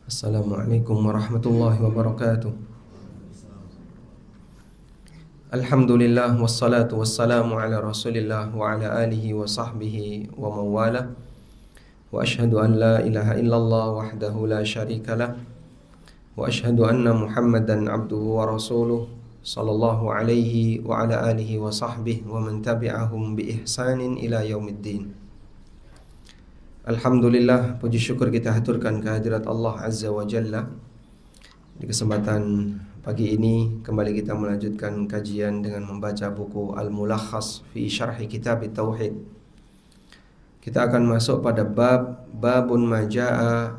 Assalamualaikum warahmatullahi wabarakatuh. Alhamdulillah wassalatu wassalamu ala Rasulillah wa ala alihi wa sahbihi wa mawala. Wa ashhadu an la ilaha illallah wahdahu la syarika lah. Wa ashhadu anna Muhammadan abduhu wa rasuluh sallallahu alaihi wa ala alihi wa sahbihi wa man tabi'ahum bi ihsanin ila yaumiddin. Alhamdulillah, puji syukur kita haturkan kehadirat Allah Azza wa Jalla. Di kesempatan pagi ini kembali kita melanjutkan kajian dengan membaca buku Al-Mulakhas fi Syarhi Kitab Tauhid. Kita akan masuk pada babun maja'a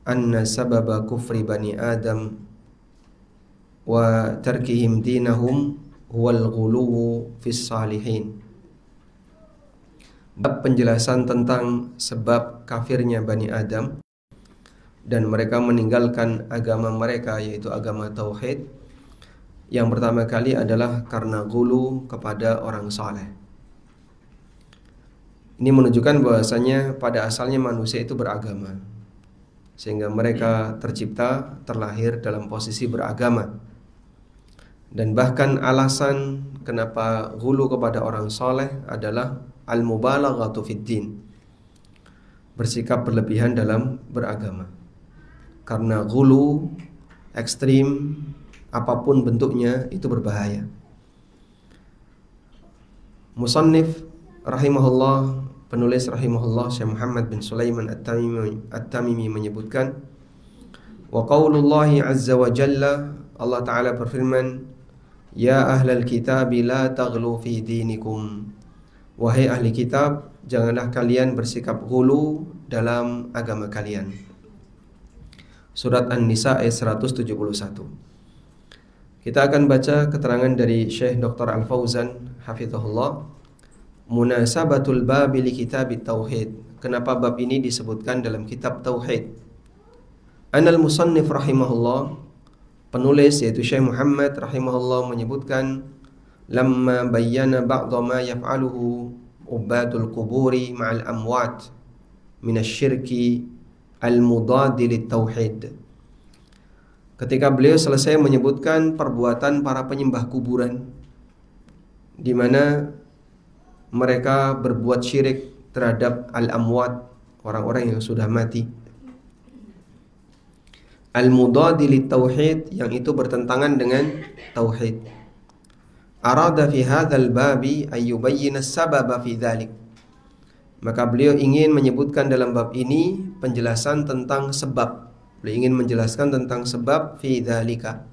anna sababa kufri bani Adam wa tarkihim dinahum huwal ghuluwu fis salihin. Bab penjelasan tentang sebab kafirnya Bani Adam dan mereka meninggalkan agama mereka, yaitu agama Tauhid. Yang pertama kali adalah karena ghulu kepada orang saleh. Ini menunjukkan bahwasanya pada asalnya manusia itu beragama, sehingga mereka tercipta, terlahir dalam posisi beragama. Dan bahkan alasan kenapa ghulu kepada orang saleh adalah al-mubalaghatu fid din, bersikap berlebihan dalam beragama. Karena ghulu, ekstrim, apapun bentuknya itu berbahaya. Musannif rahimahullah, penulis rahimahullah, Syekh Muhammad bin Sulaiman At-Tamimi menyebutkan, wa qaulullahi azza wa jalla, Allah Ta'ala berfirman, ya ahlal kitabi la taghlu fi dinikum. Wahai ahli kitab, janganlah kalian bersikap ghulu dalam agama kalian. Surat An-Nisa ayat 171. Kita akan baca keterangan dari Syekh Dr. Al-Fauzan hafizahullah. Munasabatul babi li kitab tauhid. Kenapa bab ini disebutkan dalam kitab tauhid? Anal musannif rahimahullah, penulis yaitu Syekh Muhammad rahimahullah menyebutkan, lamma bayyana ba'dha ma yaf'aluhu ubadul quburi ma'al amwat minasyirki al-mudadi lit-tauhid. Ketika beliau selesai menyebutkan perbuatan para penyembah kuburan, di mana mereka berbuat syirik terhadap al-amwat, orang-orang yang sudah mati, al-mudadi lit-tauhid, yang itu bertentangan dengan tauhid. Arada fi hadzal babi ay yubayyana as-sababa fi dzalik. Maka beliau ingin menyebutkan dalam bab ini penjelasan tentang sebab. Beliau ingin menjelaskan tentang sebab fi dzalika.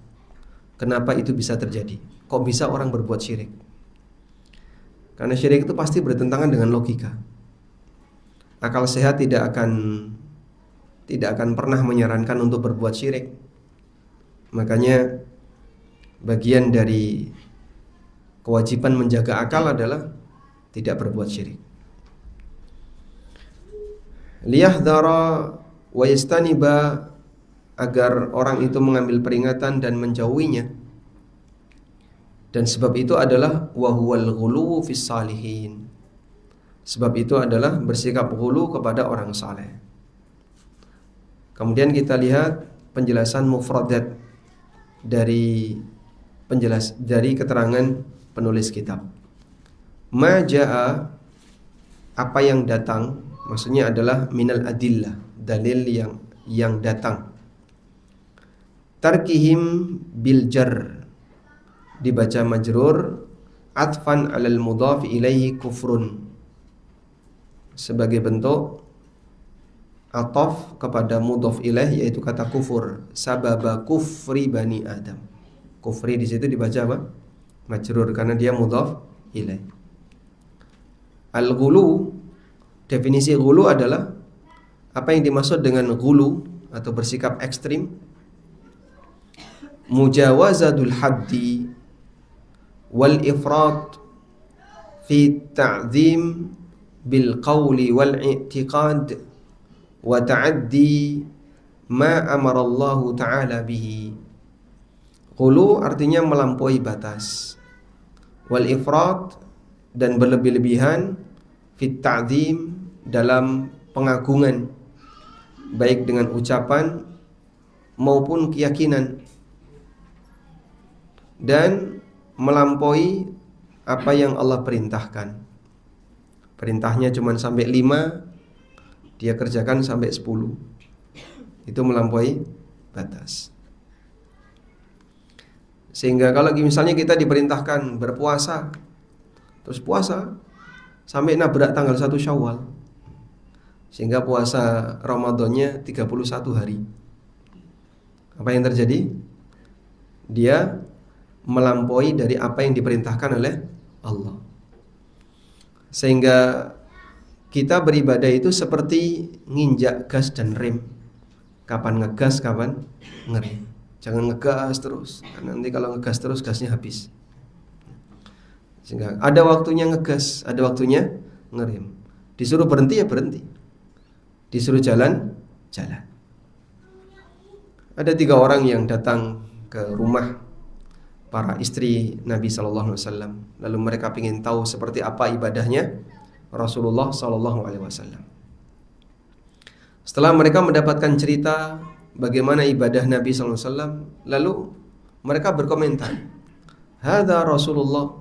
Kenapa itu bisa terjadi? Kok bisa orang berbuat syirik? Karena syirik itu pasti bertentangan dengan logika. Akal sehat tidak akan pernah menyarankan untuk berbuat syirik. Makanya bagian dari kewajiban menjaga akal adalah tidak berbuat syirik. Liyahdhara wa yastaniba, agar orang itu mengambil peringatan dan menjauhinya. Dan sebab itu adalah wa huwal ghuluwu fis salihin. Sebab itu adalah bersikap ghulu kepada orang saleh. Kemudian kita lihat penjelasan mufradat dari keterangan penulis kitab. Ma jaa, apa yang datang, maksudnya adalah minal adillah, dalil yang datang. Tarkihim bil jar, dibaca majrur, atfan alal mudhaf ilaihi kufrun, sebagai bentuk ataf kepada mudhaf ilaih, yaitu kata kufur. Sababa kufri bani Adam. Kufri di situ dibaca apa? Majrur, karena dia mudhaf ilaih. Al-ghulu, definisi ghulu adalah apa yang dimaksud dengan ghulu atau bersikap ekstrim? Mujawazatul haddi wal ifrat fi ta'zim bil qawli wal i'tiqad wa ta'addi ma amara Allah Ta'ala bihi. Ghulu artinya melampaui batas. Wal ifrat, dan berlebih-lebihan, fit ta'zim, dalam pengagungan, baik dengan ucapan maupun keyakinan, dan melampaui apa yang Allah perintahkan. Perintahnya cuma sampai 5, dia kerjakan sampai 10. Itu melampaui batas. Sehingga kalau misalnya kita diperintahkan berpuasa, terus puasa sampai nabrak tanggal 1 Syawal, sehingga puasa Ramadannya 31 hari. Apa yang terjadi? Dia melampaui dari apa yang diperintahkan oleh Allah. Sehingga kita beribadah itu seperti nginjak gas dan rem. Kapan ngegas, kapan ngerem. Jangan ngegas terus, karena nanti kalau ngegas terus gasnya habis. Sehingga ada waktunya ngegas, ada waktunya ngerem. Disuruh berhenti ya berhenti, disuruh jalan, jalan. Ada 3 orang yang datang ke rumah para istri Nabi SAW. Lalu mereka ingin tahu seperti apa ibadahnya Rasulullah SAW. Setelah mereka mendapatkan cerita bagaimana ibadah Nabi SAW, lalu mereka berkomentar, "Hadza Rasulullah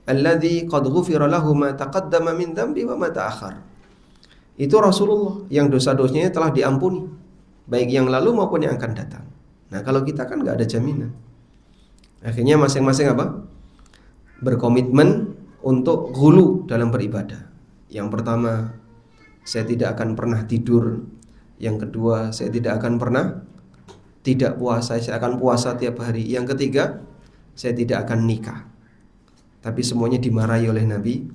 alladzi qad ghufira lahu ma taqaddama min dzambi wa ma ta'akhkhar." Itu Rasulullah yang dosa-dosanya telah diampuni, baik yang lalu maupun yang akan datang. Nah, kalau kita kan nggak ada jaminan. Akhirnya masing-masing apa? Berkomitmen untuk ghulu dalam beribadah. Yang pertama, saya tidak akan pernah tidur. Yang kedua, saya tidak akan pernah tidak puasa, saya akan puasa tiap hari. Yang ketiga, saya tidak akan nikah. Tapi semuanya dimarahi oleh Nabi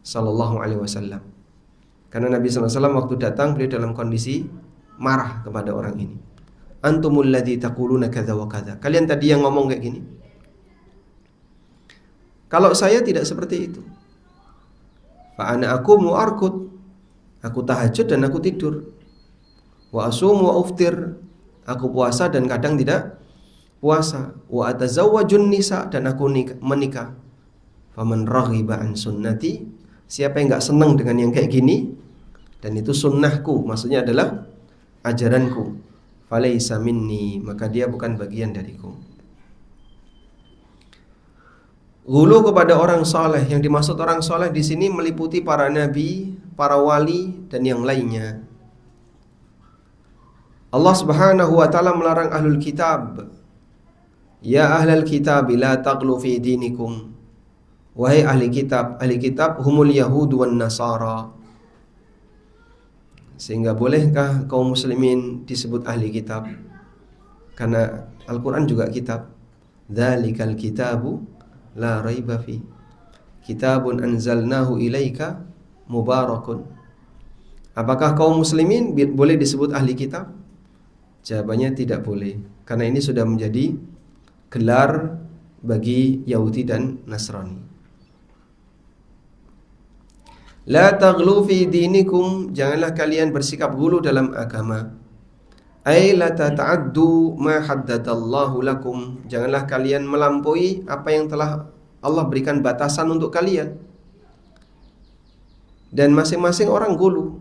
Sallallahu Alaihi Wasallam. Karena Nabi Sallallahu Alaihi Wasallam waktu datang, beliau dalam kondisi marah kepada orang ini. Antumul ladzi taquluna kadza wa kadza. Kalian tadi yang ngomong kayak gini. Kalau saya tidak seperti itu. Fa ana aqumu arqud. Aku tahajud dan aku tidur. Wa asumu wa uftir, aku puasa dan kadang tidak puasa. Wa atazawwajun nisa, dan aku menikah. Faman raghiba an sunnati, siapa yang enggak senang dengan yang kayak gini, dan itu sunnahku, maksudnya adalah ajaranku, falaisa minni, maka dia bukan bagian dariku. Ghulu kepada orang saleh, yang dimaksud orang saleh di sini meliputi para nabi, para wali, dan yang lainnya. Allah Subhanahu wa taala melarang ahlul kitab. Ya ahlal kitab la taghlu fi dinikum. Wahai ahli kitab humul yahud wan nasara. Sehingga bolehkah kaum muslimin disebut ahli kitab? Karena Al-Qur'an juga kitab. Dzalikal kitabu la raiba fi. Kitabun anzalnahu ilaika mubarakun. Apakah kaum muslimin boleh disebut ahli kitab? Jawabannya tidak boleh, karena ini sudah menjadi gelar bagi Yahudi dan Nasrani. La taghlu fi dinikum, janganlah kalian bersikap ghulu dalam agama. Ai la tata'addu ma haddadallahu lakum, janganlah kalian melampaui apa yang telah Allah berikan batasan untuk kalian. Dan masing-masing orang ghulu.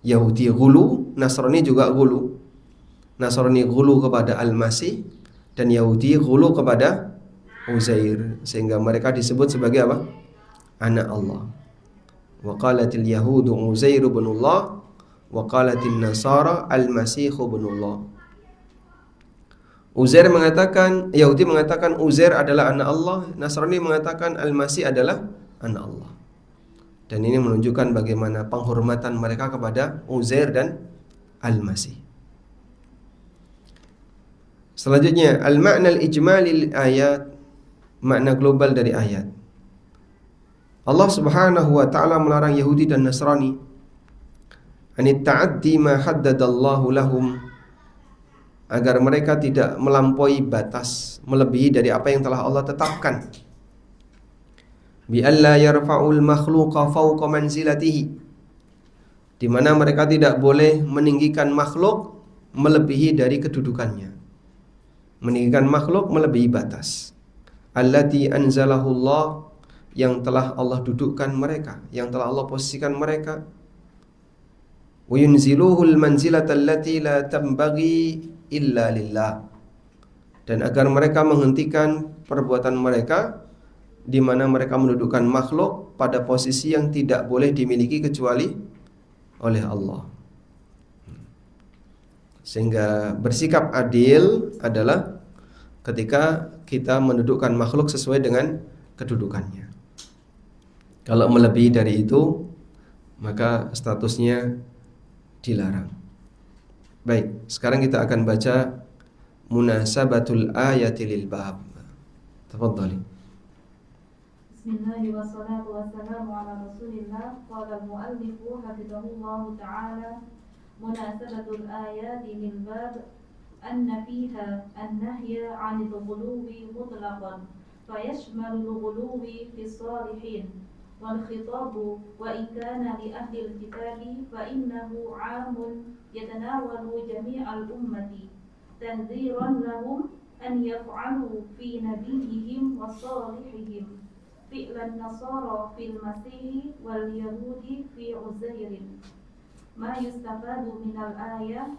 Yahudi ghulu, Nasrani juga ghulu. Nasrani ghulu kepada Al-Masih, dan Yahudi ghulu kepada Uzair, sehingga mereka disebut sebagai apa? Anak Allah. Wa qalatil yahudu Uzair ibnullah wa qalatin nasara Al-Masih ibnullah. Yahudi mengatakan Uzair adalah anak Allah, Nasrani mengatakan Al-Masih adalah anak Allah. Dan ini menunjukkan bagaimana penghormatan mereka kepada Uzair dan Al-Masih. Selanjutnya, al-ma'na al-ijmali lil ayat, makna global dari ayat. Allah Subhanahu wa taala melarang Yahudi dan Nasrani anit ta'addi ma haddadallahu lahum, agar mereka tidak melampaui batas, melebihi dari apa yang telah Allah tetapkan. Bi alla yarfa'ul makhluqa fawqa manzilatihi, di mana mereka tidak boleh meninggikan makhluk melebihi dari kedudukannya. Meninggikan makhluk melebihi batas. Allati anzalahullah, yang telah Allah dudukkan mereka, yang telah Allah posisikan mereka. wa yunziluhul manzilata allati la tambaghi illa lillah, dan agar mereka menghentikan perbuatan mereka di mana mereka mendudukkan makhluk pada posisi yang tidak boleh dimiliki kecuali oleh Allah. Sehingga bersikap adil adalah ketika kita mendudukkan makhluk sesuai dengan kedudukannya. Kalau melebihi dari itu, maka statusnya dilarang. Baik, sekarang kita akan baca munasabatul ayati lil bab. Tafadhali. Bismillah wassalatu wassalamu ala Rasulillah. Qala al-muallif hafizahullah ta'ala, munasabatul ayati lil bab anna fiha an-nahya 'anil ghuluwi mutlaqan fayashmalu al-ghuluwi fi salihin wal khitabu wa in kana li ahli al-kitabi fa innahu 'amun yatanawalu jami'al ummati tanziran lahum an yaf'alu fi nabiyihim wa salihihim fi'lan nasara fil masih wal yahudi fi uzairin. Ma yustafadu min al-ayah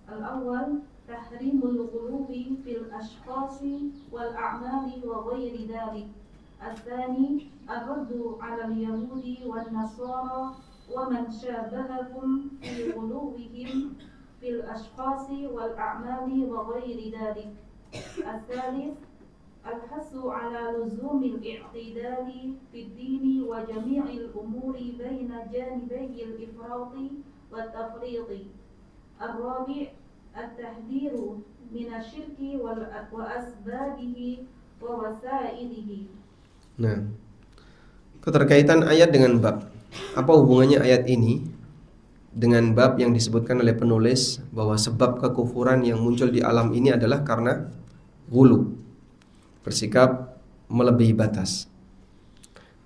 al-awwal tahrimul ghuluwi fil ashkhasi wal a'mali wa ghairi dhalik. الثاني الرد على اليهود والنصارى ومن شابههم في غلوهم في الأشخاص والأعمال وغير ذلك. الثالث الحث على لزوم الاعتدال في الدين وجميع الأمور بين جانبي الإفراط والتفريط. الرابع التحذير من الشرك وأسبابه ووسائله. Nah, keterkaitan ayat dengan bab. Apa hubungannya ayat ini dengan bab yang disebutkan oleh penulis bahwa sebab kekufuran yang muncul di alam ini adalah karena ghulu, bersikap melebihi batas.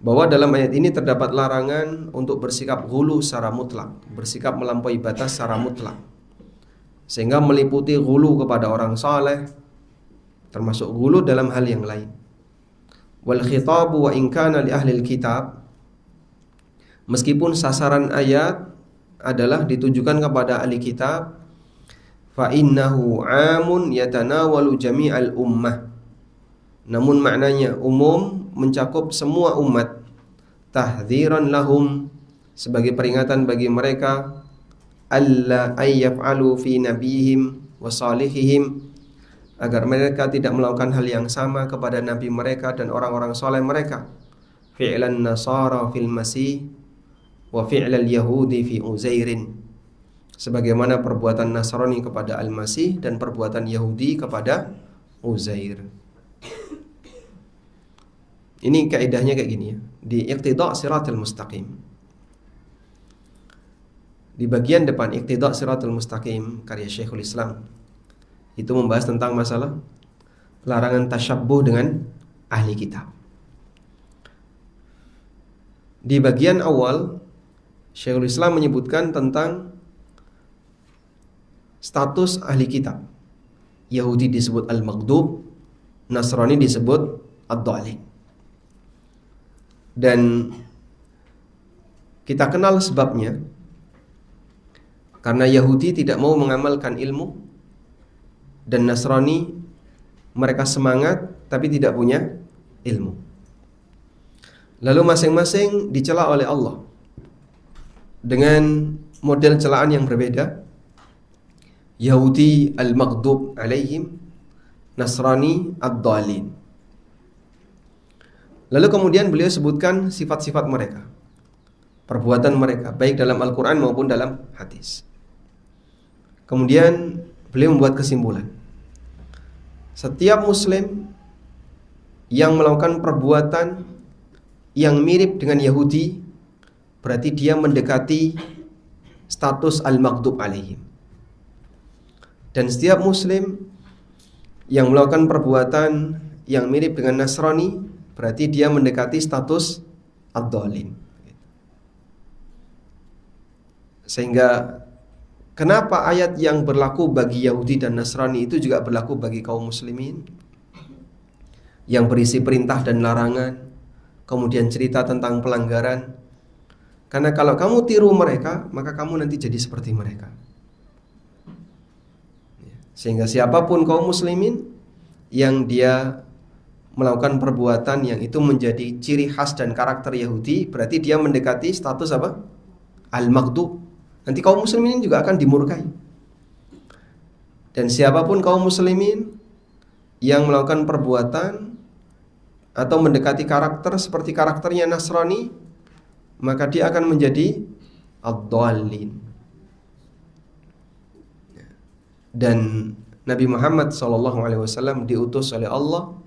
Bahwa dalam ayat ini terdapat larangan untuk bersikap ghulu secara mutlak, bersikap melampaui batas secara mutlak, sehingga meliputi ghulu kepada orang saleh, termasuk ghulu dalam hal yang lain. Wal khitabu wa in kana li ahli kitab, meskipun sasaran ayat adalah ditujukan kepada ahli kitab, fa innahu 'amun yatanawalu jami'al ummah, namun maknanya umum, mencakup semua umat. Tahdziran lahum, sebagai peringatan bagi mereka, alla ayyaf'alu fi nabihim wa salihihim, agar mereka tidak melakukan hal yang sama kepada nabi mereka dan orang-orang soleh mereka. Fi'lan nasara fil masih wa fi'lal yahudi fi uzairin, sebagaimana perbuatan Nasrani kepada Al-Masih dan perbuatan Yahudi kepada Uzair. Ini kaidahnya kayak gini ya, di Iqtida' Shiratal Mustaqim. Di bagian depan Iqtida' Shiratal Mustaqim karya Syekhul Islam, itu membahas tentang masalah larangan tasyabbuh dengan ahli kitab. Di bagian awal Syekhul Islam menyebutkan tentang status ahli kitab. Yahudi disebut al-maghdub, Nasrani disebut ad-dhalin. Dan kita kenal sebabnya, karena Yahudi tidak mau mengamalkan ilmu, dan Nasrani mereka semangat tapi tidak punya ilmu. Lalu masing-masing dicela oleh Allah dengan model celaan yang berbeda. Yahudi al-maghdub alaihim, Nasrani ad-dhalin. Lalu kemudian beliau sebutkan sifat-sifat mereka, perbuatan mereka, baik dalam Al-Quran maupun dalam hadis. Kemudian beliau membuat kesimpulan, setiap muslim yang melakukan perbuatan yang mirip dengan Yahudi, berarti dia mendekati status al-maghdub alaihim. Dan setiap muslim yang melakukan perbuatan yang mirip dengan Nasrani, berarti dia mendekati status ad-dhalin. Sehingga kenapa ayat yang berlaku bagi Yahudi dan Nasrani itu juga berlaku bagi kaum muslimin, yang berisi perintah dan larangan, kemudian cerita tentang pelanggaran. Karena kalau kamu tiru mereka, maka kamu nanti jadi seperti mereka. Sehingga siapapun kaum muslimin yang dia melakukan perbuatan yang itu menjadi ciri khas dan karakter Yahudi, berarti dia mendekati status apa? Al-maghdub. Nanti kaum muslimin juga akan dimurkai. Dan siapapun kaum muslimin yang melakukan perbuatan atau mendekati karakter seperti karakternya Nasrani, maka dia akan menjadi ad-dallin. Dan Nabi Muhammad SAW diutus oleh Allah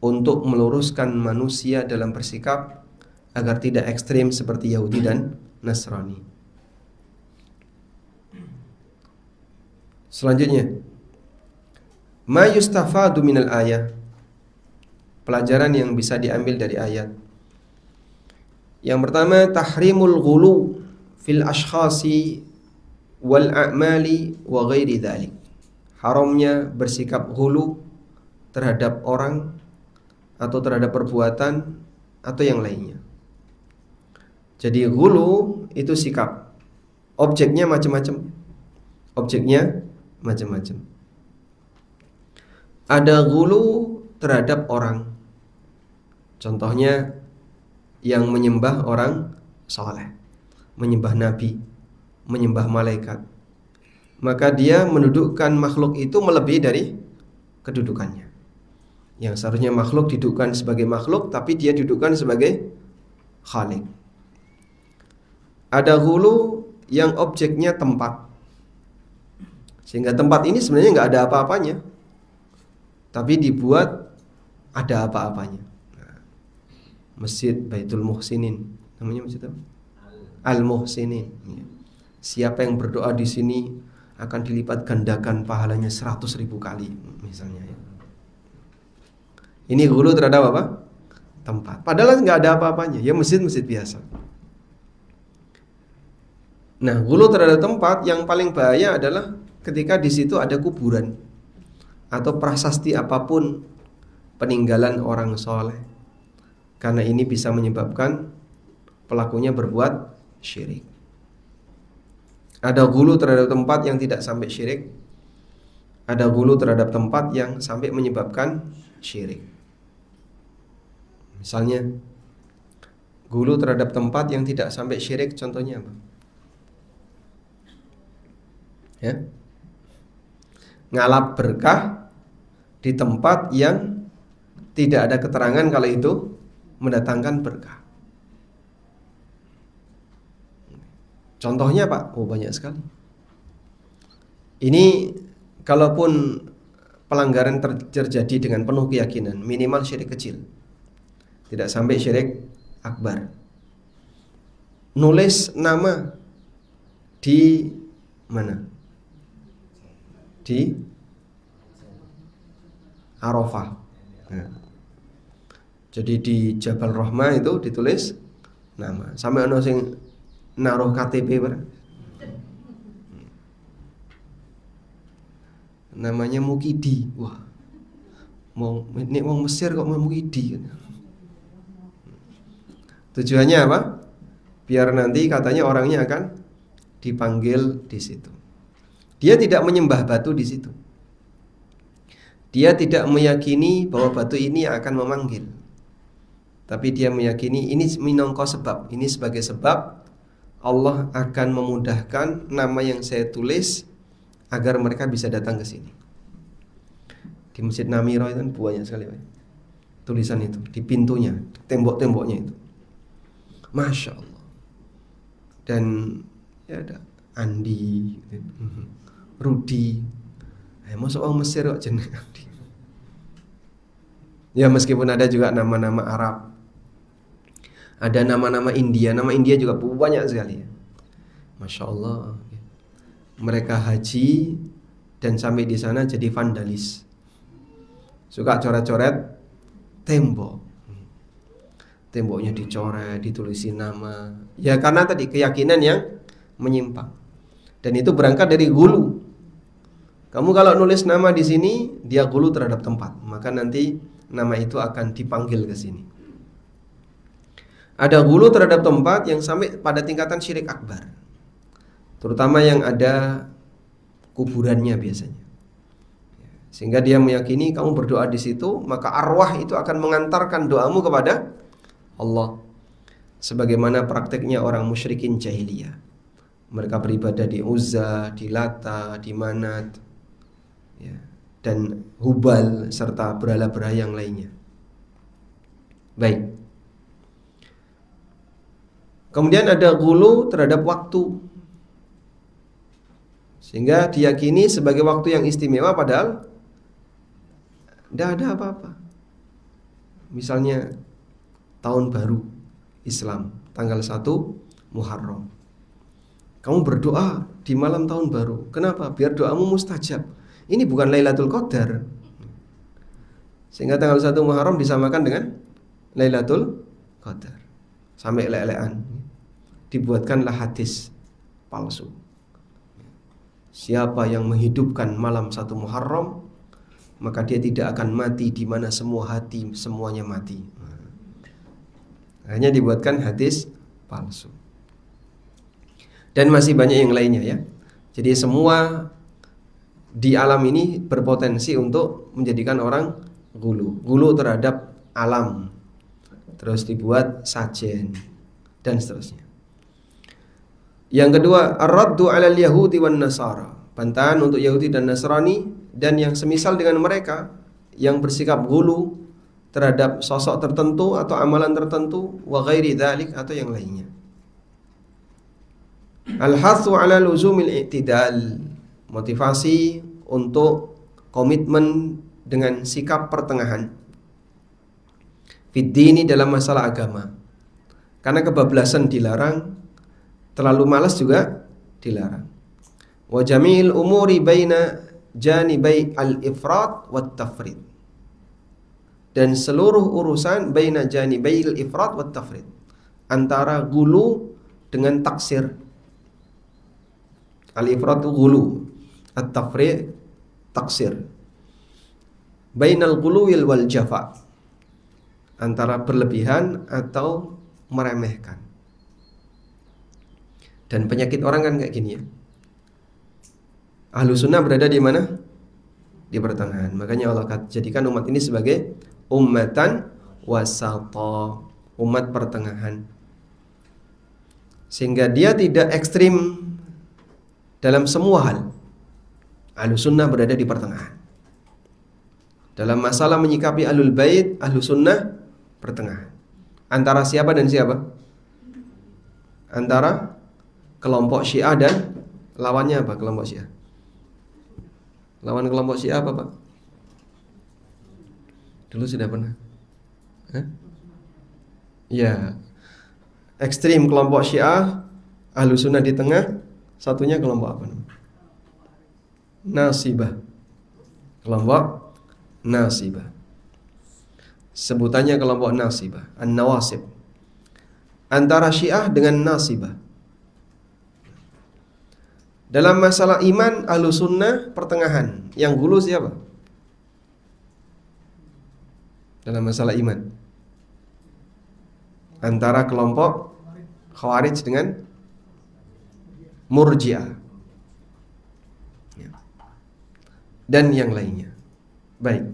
untuk meluruskan manusia dalam bersikap agar tidak ekstrim seperti Yahudi dan Nasrani. Selanjutnya, ma yustafadu minal ayah, pelajaran yang bisa diambil dari ayat. Yang pertama, tahrimul ghulu fil ashkhasi wal a'mali wa ghairi dzalik. Haramnya bersikap ghulu terhadap orang atau terhadap perbuatan atau yang lainnya. Jadi ghulu itu sikap. Objeknya macam-macam. Objeknya macam-macam. Ada ghulu terhadap orang. Contohnya yang menyembah orang saleh, menyembah nabi, menyembah malaikat. Maka dia mendudukkan makhluk itu melebihi dari kedudukannya. Yang seharusnya makhluk didudukkan sebagai makhluk, tapi dia didudukkan sebagai khalik. Ada ghulu yang objeknya tempat. Sehingga tempat ini sebenarnya nggak ada apa-apanya, tapi dibuat ada apa-apanya. Masjid Baitul Muhsinin, namanya masjid apa? Al-Muhsinin. Siapa yang berdoa di sini akan dilipat gandakan pahalanya 100.000 kali, misalnya. Ini ghulu terhadap apa? Tempat. Padahal nggak ada apa-apanya, ya masjid-masjid biasa. Nah, ghulu terhadap tempat yang paling bahaya adalah ketika di situ ada kuburan atau prasasti apapun peninggalan orang soleh. Karena ini bisa menyebabkan pelakunya berbuat syirik. Ada ghulu terhadap tempat yang tidak sampai syirik. Ada ghulu terhadap tempat yang sampai menyebabkan syirik. Misalnya ghulu terhadap tempat yang tidak sampai syirik, contohnya apa? Ya. Ngalap berkah di tempat yang tidak ada keterangan kalau itu mendatangkan berkah. Contohnya Pak, banyak sekali. Ini kalaupun pelanggaran terjadi dengan penuh keyakinan, minimal syirik kecil, tidak sampai syirik akbar. Nulis nama di mana? Di Arafah. Nah. Jadi di Jabal Rahmah itu ditulis nama. Sampai ono sing naruh KTP bareng. Namanya Mukidi. Wah. Mau nek wong Mesir kok mau Mukidi. Tujuannya apa? Biar nanti katanya orangnya akan dipanggil di situ. Dia tidak menyembah batu di situ. Dia tidak meyakini bahwa batu ini akan memanggil. Tapi dia meyakini ini minangka sebab. Ini sebagai sebab Allah akan memudahkan nama yang saya tulis agar mereka bisa datang ke sini. Di Masjid Namiro itu kan banyak sekali Pak. Tulisan itu di pintunya, di tembok-temboknya itu. Masya Allah. Dan ya ada Andi, Rudi. Masuk orang Mesir kok jeneng Andi. Ya meskipun ada juga nama-nama Arab. Ada nama-nama India. Nama India juga banyak sekali ya. Masya Allah. Mereka haji dan sampai di sana jadi vandalis. Suka coret-coret tembok. Temboknya dicoret, ditulisin nama. Ya karena tadi keyakinan yang menyimpang. Dan itu berangkat dari ghulu. Kamu kalau nulis nama di sini, dia ghulu terhadap tempat. Maka nanti nama itu akan dipanggil ke sini. Ada ghulu terhadap tempat yang sampai pada tingkatan syirik akbar, terutama yang ada kuburannya biasanya. Sehingga dia meyakini kamu berdoa di situ, maka arwah itu akan mengantarkan doamu kepada Allah. Sebagaimana prakteknya orang musyrikin jahiliyah. Mereka beribadah di Uzza, di Lata, di Manat, ya, dan Hubal serta berhala-berhala yang lainnya. Baik. Kemudian ada ghulu terhadap waktu, sehingga diyakini sebagai waktu yang istimewa padahal tidak ada apa-apa. Misalnya tahun baru Islam tanggal 1 Muharram, kamu berdoa di malam tahun baru. Kenapa? Biar doamu mustajab. Ini bukan Lailatul Qadar. Sehingga tanggal 1 Muharram disamakan dengan Lailatul Qadar. Sampai lelean. Dibuatkanlah hadis palsu. Siapa yang menghidupkan malam 1 Muharram, maka dia tidak akan mati di mana semua hati semuanya mati. Hanya dibuatkan hadis palsu. Dan masih banyak yang lainnya ya. Jadi semua di alam ini berpotensi untuk menjadikan orang ghulu. Ghulu terhadap alam. Terus dibuat sajen dan seterusnya. Yang kedua, ar-raddu 'alal yahudi wan nasara. Bantahan untuk Yahudi dan Nasrani dan yang semisal dengan mereka yang bersikap ghulu terhadap sosok tertentu atau amalan tertentu, wa ghairi dzalik, atau yang lainnya. Al-hathu 'ala luzumil i'tidal. Motivasi untuk komitmen dengan sikap pertengahan fid dini, dalam masalah agama. Karena kebablasan dilarang, terlalu malas juga dilarang. Wa jamil umuri baina janibai al-ifrat wat tafrid. Dan seluruh urusan baina janibai al-ifrat wat tafrid, antara ghulu dengan taksir. Al-ifrat itu ghulu, at-tafrid taksir. Bainal ghuluwil wal jafa, antara berlebihan atau meremehkan. Dan penyakit orang kan kayak gini ya. Ahlu sunnah berada di mana? Di pertengahan. Makanya Allah jadikan umat ini sebagai ummatan wasata, umat pertengahan. Sehingga dia tidak ekstrim dalam semua hal. Ahlu sunnah berada di pertengahan. Dalam masalah menyikapi ahlul bait, ahlu sunnah pertengahan. Antara siapa dan siapa? Antara kelompok Syiah dan lawannya apa kelompok Syiah? Lawan kelompok Syiah apa, Pak? Dulu sudah pernah? Ya, ekstrim kelompok Syiah, ahlu sunnah di tengah, satunya kelompok apa? Nasibah. Kelompok Nasibah. Sebutannya kelompok Nasibah, An-Nawasib. Antara Syiah dengan Nasibah. Dalam masalah iman, ahlu sunnah pertengahan. Yang ghulu siapa? Dalam masalah iman, antara kelompok Khawarij dengan Murji'ah, dan yang lainnya. Baik.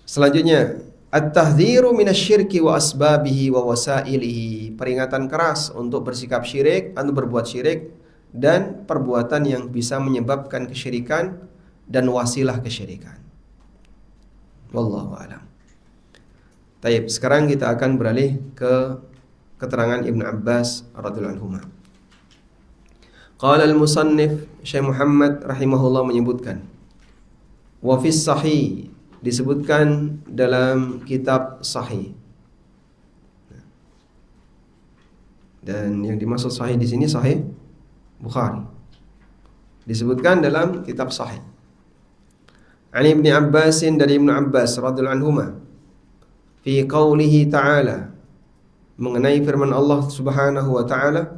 Selanjutnya, at-tahdhiru minasyirki wa asbabihi wa wasailihi. Peringatan keras untuk bersikap syirik, atau berbuat syirik, dan perbuatan yang bisa menyebabkan kesyirikan dan wasilah kesyirikan. Wallahu a'lam. Taib, sekarang kita akan beralih ke keterangan Ibnu Abbas radhiyallahu anhu. Qala al-musannif Syekh Muhammad rahimahullah menyebutkan, wa fis sahih, disebutkan dalam kitab sahih. Dan yang dimaksud sahih di sini sahih Bukhari. Disebutkan dalam kitab sahih. Ani Ibnu Abbas, dari Ibnu Abbas radhiyallahu anhuma, fi qaulihi ta'ala, mengenai firman Allah Subhanahu wa ta'ala,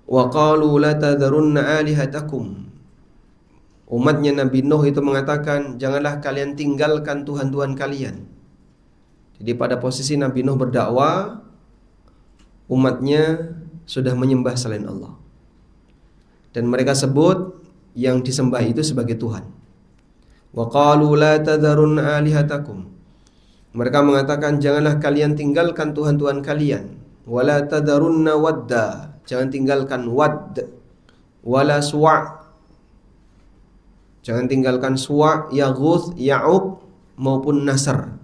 wa qalu la tadharunna alihatakum. Umatnya Nabi Nuh itu mengatakan, janganlah kalian tinggalkan Tuhan-Tuhan kalian. Jadi pada posisi Nabi Nuh berdakwah, umatnya sudah menyembah selain Allah. Dan mereka sebut yang disembah itu sebagai Tuhan. Wa qalu la tadharunna alihatakum. Mereka mengatakan janganlah kalian tinggalkan Tuhan-Tuhan kalian. Wala tadharunna wadda. Jangan tinggalkan Wadd. Wala Suwa'. Jangan tinggalkan Suwa', Yaghuth, Ya'uq maupun Nasr.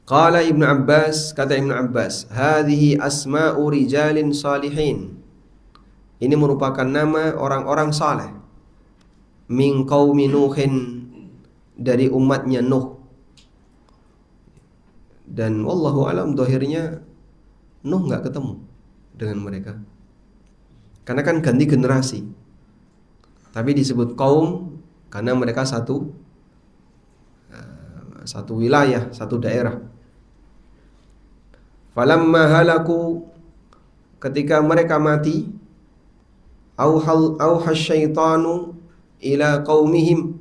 Qala Ibnu Abbas, kata Ibnu Abbas, hadhihi asma'u rijalin salihin. Ini merupakan nama orang-orang saleh. Min qaumi Nuhin, dari umatnya Nuh. Dan wallahu alam dohirnya Nuh nggak ketemu dengan mereka. Karena kan ganti generasi. Tapi disebut kaum karena mereka satu wilayah, satu daerah. Falamma halaku, ketika mereka mati, auha syaitanu ila qaumihim,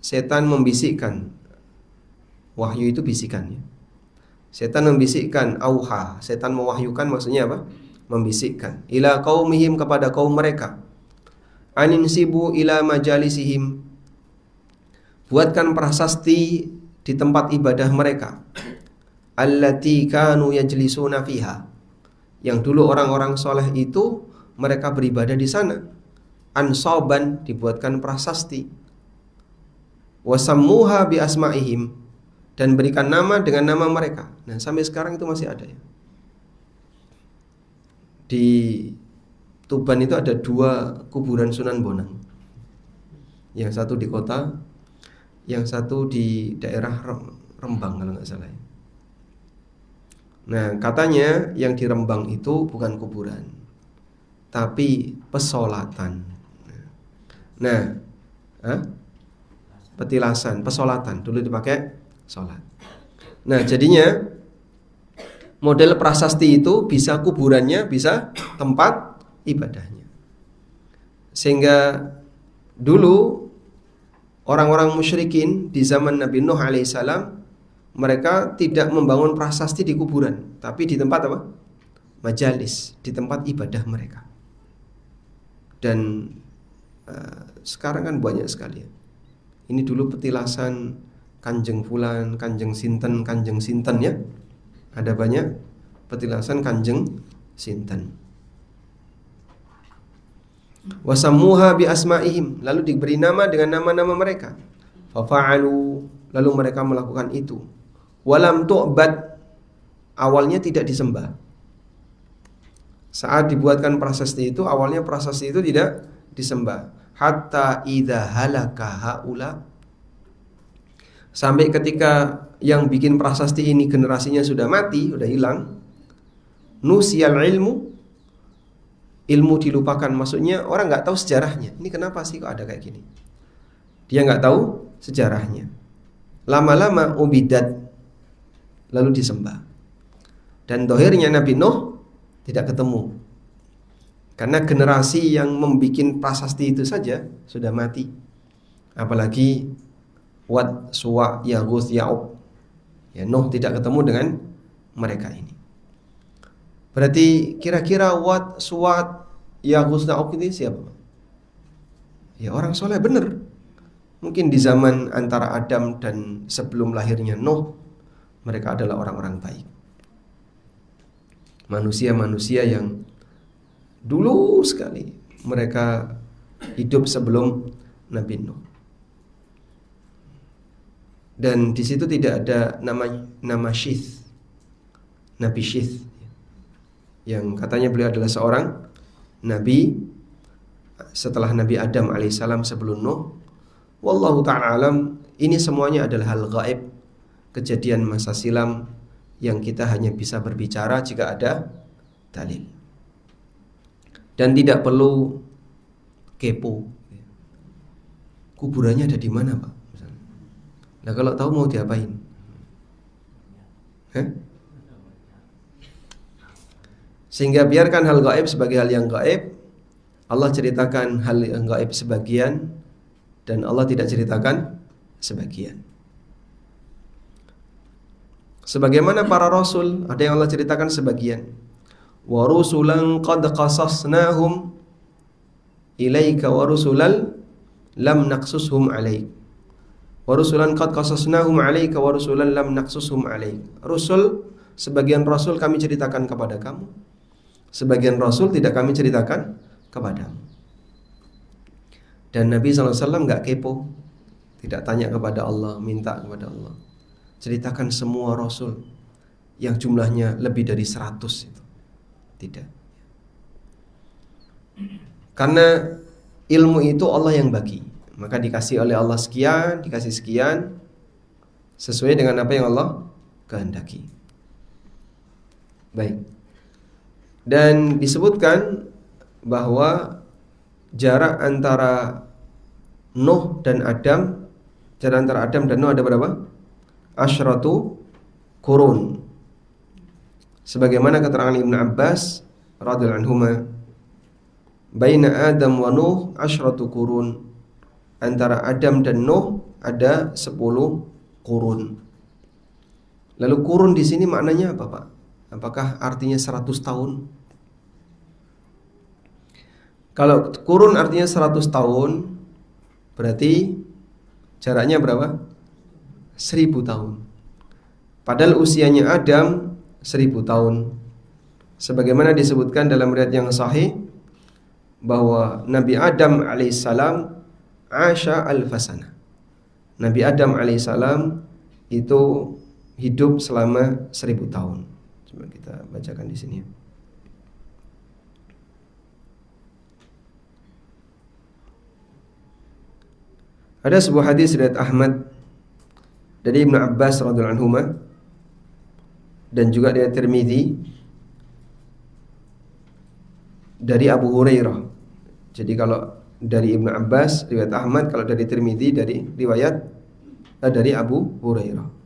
setan membisikkan. Wahyu itu bisikan ya. Setan membisikkan, auha, setan mewahyukan, maksudnya apa? Membisikkan. Ila qaumihim, kepada kaum mereka. Aninsibu ila majalisihim, buatkan prasasti di tempat ibadah mereka. Allati kanu yajlisuna fiha, yang dulu orang-orang soleh itu mereka beribadah di sana. Ansaban, dibuatkan prasasti. Wasammuha bi asma'ihim, dan berikan nama dengan nama mereka. Nah, sampai sekarang itu masih ada ya. Di Tuban itu ada 2 kuburan Sunan Bonang. Yang satu di kota, yang satu di daerah Rembang kalau nggak salah ya. Nah, katanya yang di Rembang itu bukan kuburan, tapi pesolatan. Nah, petilasan, pesolatan, dulu dipakai sholat. Nah, jadinya model prasasti itu bisa kuburannya, bisa tempat ibadahnya. Sehingga dulu orang-orang musyrikin di zaman Nabi Nuh alaihissalam, mereka tidak membangun prasasti di kuburan, tapi di tempat apa? Majalis, di tempat ibadah mereka. Dan sekarang kan banyak sekali ya. Ini dulu petilasan Kanjeng Fulan, Kanjeng Sinten ya. Ada banyak petilasan Kanjeng Sinten. Wasammuha bi asma'ihim, lalu diberi nama dengan nama-nama mereka. Fafa'alu, lalu mereka melakukan itu. Walam tu'bad, awalnya tidak disembah. Saat dibuatkan prasasti itu, awalnya prasasti itu tidak disembah. Hatta idza halaka haula, sampai ketika yang bikin prasasti ini generasinya sudah mati, sudah hilang. Nusiyal ilmu dilupakan, maksudnya orang nggak tahu sejarahnya. Ini kenapa sih kok ada kayak gini? Dia nggak tahu sejarahnya. Lama-lama ubidat, lalu disembah. Dan dohirnya Nabi Nuh tidak ketemu, karena generasi yang membuat prasasti itu saja sudah mati. Apalagi Wad, Suwa, Yaghuth, Ya'uq. Ya, Nuh tidak ketemu dengan mereka ini. Berarti kira-kira Wad, Suwa, Yaghuth, Ya'uq ini siapa? Ya orang soleh benar. Mungkin di zaman antara Adam dan sebelum lahirnya Nuh, mereka adalah orang-orang baik. Manusia-manusia yang dulu sekali mereka hidup sebelum Nabi Nuh. Dan di situ tidak ada nama Syith, Nabi Syith, yang katanya beliau adalah seorang nabi setelah Nabi Adam alaihissalam sebelum Nuh. Wallahu ta'ala alam, ini semuanya adalah hal gaib, kejadian masa silam yang kita hanya bisa berbicara jika ada dalil. Dan tidak perlu kepo. Kuburannya ada di mana, Pak? Nah, kalau tahu mau diapain? Sehingga biarkan hal gaib sebagai hal yang gaib. Allah ceritakan hal yang gaib sebagian, dan Allah tidak ceritakan sebagian. Sebagaimana para rasul, ada yang Allah ceritakan sebagian. Wa rusulan qad qasasnahum ilaika wa rusulan lam naqsushum alaik. Wa rusulan qad qasasnahum alaika wa rusulan lam naqsushum alaik. Rasul, sebagian rasul kami ceritakan kepada kamu, sebagian rasul tidak kami ceritakan kepadamu. Dan Nabi SAW gak kepo, tidak tanya kepada Allah, minta kepada Allah, ceritakan semua rasul yang jumlahnya lebih dari 100 itu. Tidak. Karena ilmu itu Allah yang bagi, maka dikasih oleh Allah sekian, dikasih sekian, sesuai dengan apa yang Allah kehendaki. Baik. Dan disebutkan bahwa jarak antara Nuh dan Adam, jarak antara Adam dan Nuh ada berapa? Asyratu qurun. Sebagaimana keterangan Ibnu Abbas radhiyallahu anhuma, baina Adam wa Nuh asyratu qurun. Antara Adam dan Nuh ada 10 qurun. Lalu qurun di sini maknanya apa, Pak? Apakah artinya 100 tahun? Kalau kurun artinya 100 tahun, berarti jaraknya berapa? 1000 tahun. Padahal usianya Adam 1000 tahun. Sebagaimana disebutkan dalam riwayat yang sahih bahwa Nabi Adam alaihissalam asya alfasana. Nabi Adam alaihissalam itu hidup selama 1000 tahun. Coba kita bacakan di sini. Ada sebuah hadis riwayat Ahmad dari Ibnu Abbas radhiyallahu anhuma dan juga dari Tirmizi dari Abu Hurairah. Jadi kalau dari Ibnu Abbas riwayat Ahmad, kalau dari Tirmizi dari riwayat dari Abu Hurairah.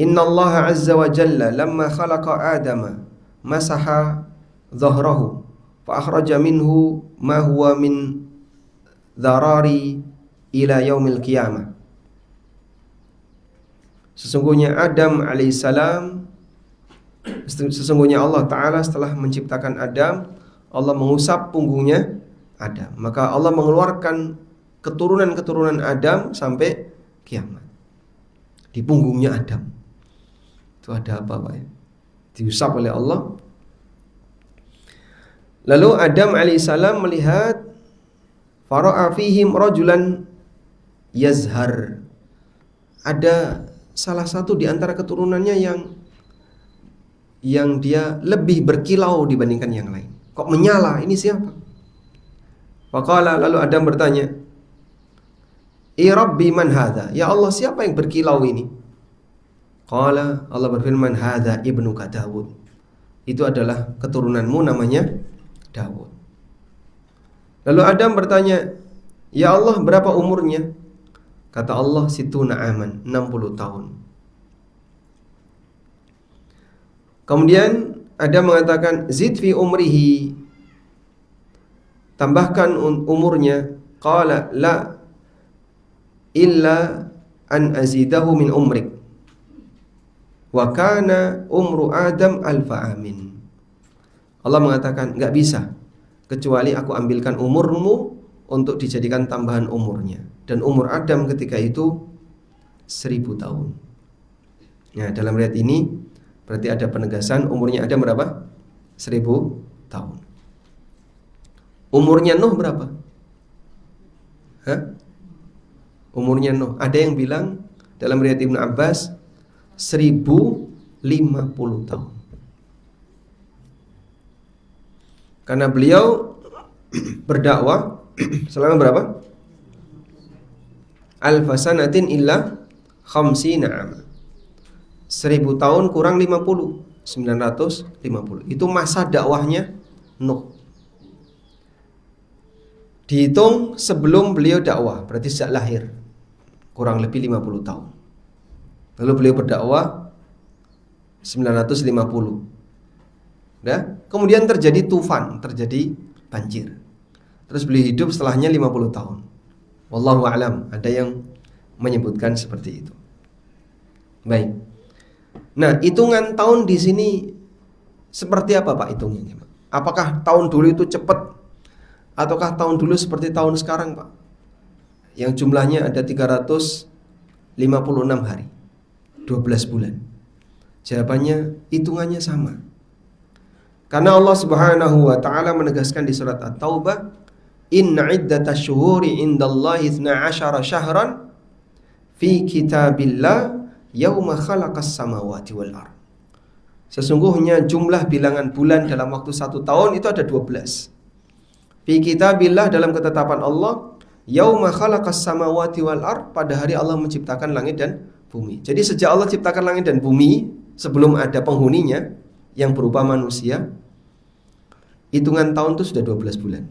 Inna Allah azza wa jalla lamma khalaqa Adama masaha dhahrahu fa akhraja minhu ma huwa min dharari ila yaumil qiyamah. Sesungguhnya Adam alaihissalam, sesungguhnya Allah Ta'ala setelah menciptakan Adam, Allah mengusap punggungnya Adam. Maka Allah mengeluarkan keturunan-keturunan Adam sampai kiamat di punggungnya Adam. Itu ada apa, Pak? Diusap oleh Allah. Lalu Adam alaihissalam melihat fara'a fihim rajulan yazhar. Ada salah satu di antara keturunannya yang dia lebih berkilau dibandingkan yang lain. Kok menyala? Ini siapa? Faqala, lalu Adam bertanya, "I Rabbi man hadha?" Ya Allah, siapa yang berkilau ini? Qala, Allah berfirman, "Hadha ibnuka Dawud." Itu adalah keturunanmu, namanya Dawud. Lalu Adam bertanya, "Ya Allah, berapa umurnya?" Kata Allah, "Situna aman, 60 tahun." Kemudian Adam mengatakan, "Zid fi umrihi." Tambahkan umurnya. Qala, "La illa an azidahu min umrik." Wa kana umru Adam alfa amin. Allah mengatakan, enggak bisa kecuali aku ambilkan umurmu untuk dijadikan tambahan umurnya. Dan umur Adam ketika itu 1000 tahun. Nah, dalam riwayat ini berarti ada penegasan umurnya Adam berapa? 1000 tahun. Umurnya Nuh berapa? Hah? Umurnya Nuh, ada yang bilang dalam riwayat Ibnu Abbas 1050 tahun. Karena beliau berdakwah selama berapa? Alfasanatin illa khamsina ama. 1000 tahun kurang 50, 950. Itu masa dakwahnya Nuh. Dihitung sebelum beliau dakwah, berarti sejak lahir kurang lebih 50 tahun. Lalu beliau berdakwah 950. Nah, kemudian terjadi tufan, terjadi banjir. Terus beliau hidup setelahnya 50 tahun. Wallahu a'lam, ada yang menyebutkan seperti itu. Baik. Nah, hitungan tahun di sini seperti apa Pak hitungannya, Pak? Apakah tahun dulu itu cepat ataukah tahun dulu seperti tahun sekarang, Pak? Yang jumlahnya ada 356 hari, 12 bulan. Jawabannya hitungannya sama. Karena Allah Subhanahu wa taala menegaskan di surat At-Taubah, "Inna iddatash syuhuri 'indallahi 12 syahran fi kitabillah yauma khalaqas samawati wal ardh." Sesungguhnya jumlah bilangan bulan dalam waktu 1 tahun itu ada 12. Fi kitabillah, dalam ketetapan Allah, yauma khalaqas samawati wal ardh, pada hari Allah menciptakan langit dan bumi. Jadi sejak Allah ciptakan langit dan bumi, sebelum ada penghuninya yang berupa manusia, hitungan tahun itu sudah 12 bulan.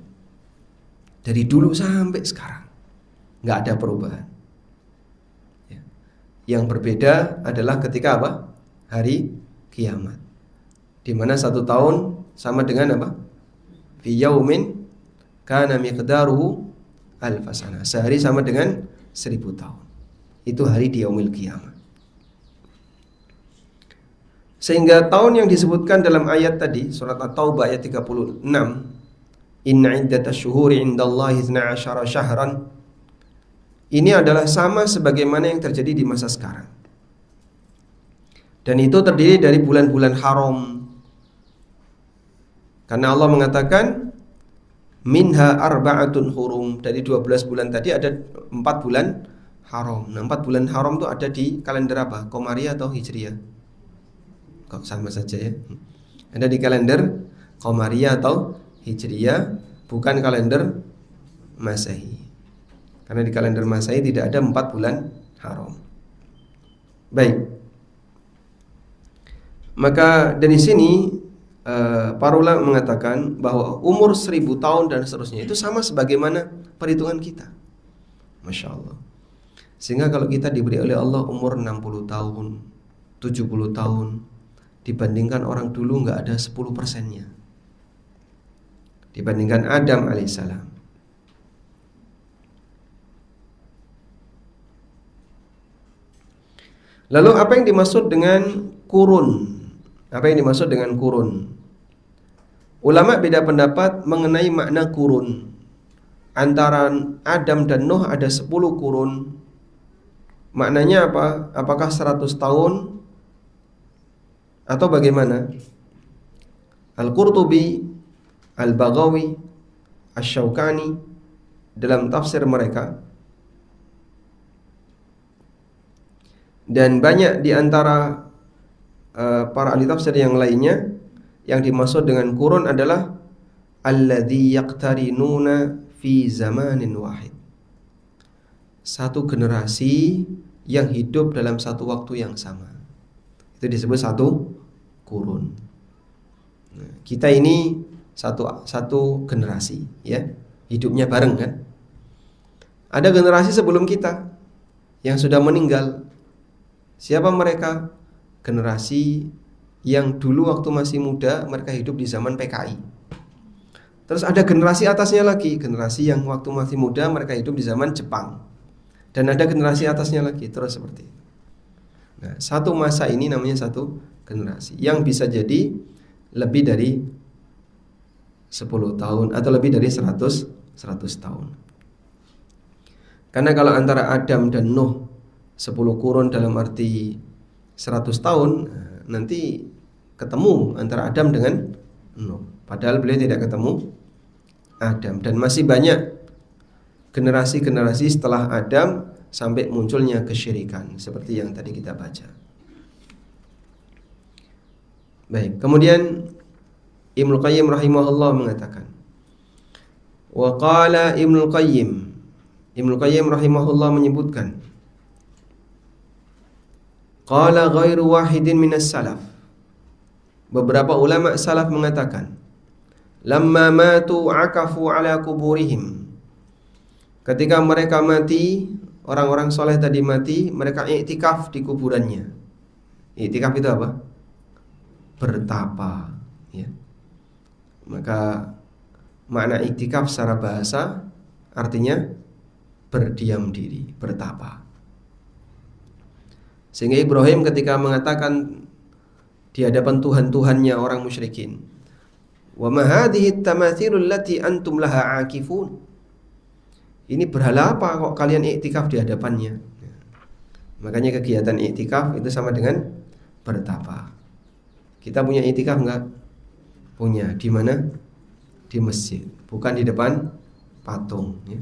Dari dulu sampai sekarang nggak ada perubahan. Yang berbeda adalah ketika apa? Hari kiamat, di mana 1 tahun sama dengan apa? Fi yaumin kana miqdaruhu alfasana. Sehari sama dengan 1000 tahun. Itu hari di yaumil kiamat. Sehingga tahun yang disebutkan dalam ayat tadi, surat At-Taubah ayat 36, "Inna iddatash syuhuri 'indallahi 12 syahran", ini adalah sama sebagaimana yang terjadi di masa sekarang. Dan itu terdiri dari bulan-bulan haram. Karena Allah mengatakan, "Minha arba'atun hurum", dari 12 bulan tadi ada 4 bulan haram. Nah, 4 bulan haram itu ada di kalender apa? Qamariyah atau Hijriyah? Kok sama saja ya? Ada di kalender Qamariyah atau Hijriyah, bukan kalender Masehi. Karena di kalender Masehi tidak ada 4 bulan haram. Baik. Maka dari sini para ulama mengatakan bahwa umur 1000 tahun dan seterusnya itu sama sebagaimana perhitungan kita. Masya Allah. Sehingga kalau kita diberi oleh Allah umur 60 tahun, 70 tahun, dibandingkan orang dulu nggak ada 10%-nya. Dibandingkan Adam alaihissalam. Lalu apa yang dimaksud dengan kurun? Apa yang dimaksud dengan kurun? Ulama beda pendapat mengenai makna kurun. Antara Adam dan Nuh ada 10 kurun. Maknanya apa? Apakah 100 tahun atau bagaimana? Al-Qurtubi, Al-Baghawi, Asy-Syaukani dalam tafsir mereka, dan banyak di antara para ahli tafsir yang lainnya, yang dimaksud dengan kurun adalah alladzi yaqtarinuna fi zamanin wahid. Satu generasi yang hidup dalam satu waktu yang sama. Itu disebut satu kurun. Nah, kita ini satu generasi, ya, hidupnya bareng kan. Ada generasi sebelum kita yang sudah meninggal. Siapa mereka? Generasi yang dulu waktu masih muda mereka hidup di zaman PKI. Terus ada generasi atasnya lagi, generasi yang waktu masih muda mereka hidup di zaman Jepang. Dan ada generasi atasnya lagi, terus seperti itu. Nah, satu masa ini namanya satu generasi, yang bisa jadi lebih dari 10 tahun atau lebih dari 100 tahun. Karena kalau antara Adam dan Nuh 10 kurun dalam arti 100 tahun, nanti ketemu antara Adam dengan Nuh. Padahal beliau tidak ketemu Adam. Dan masih banyak generasi-generasi setelah Adam sampai munculnya kesyirikan, seperti yang tadi kita baca. Baik, kemudian Ibnu Qayyim rahimahullah mengatakan, wa qala Ibnu Qayyim rahimahullah menyebutkan, qala ghairu wahidin minas salaf, beberapa ulama salaf mengatakan, lamma matu akafu ala kuburihim, ketika mereka mati, orang-orang soleh tadi mati, mereka iktikaf di kuburannya. Iktikaf itu apa? Bertapa, ya. Maka makna iktikaf secara bahasa artinya berdiam diri, bertapa. Sehingga Ibrahim ketika mengatakan di hadapan Tuhan-tuhannya orang musyrikin, "Wa ma hadhihi at-tamathilul lati antum laha aakifun?" Ini berhala apa kok kalian iktikaf di hadapannya? Makanya kegiatan iktikaf itu sama dengan bertapa. Kita punya iktikaf enggak? Punya. Di mana? Di masjid, bukan di depan patung, ya.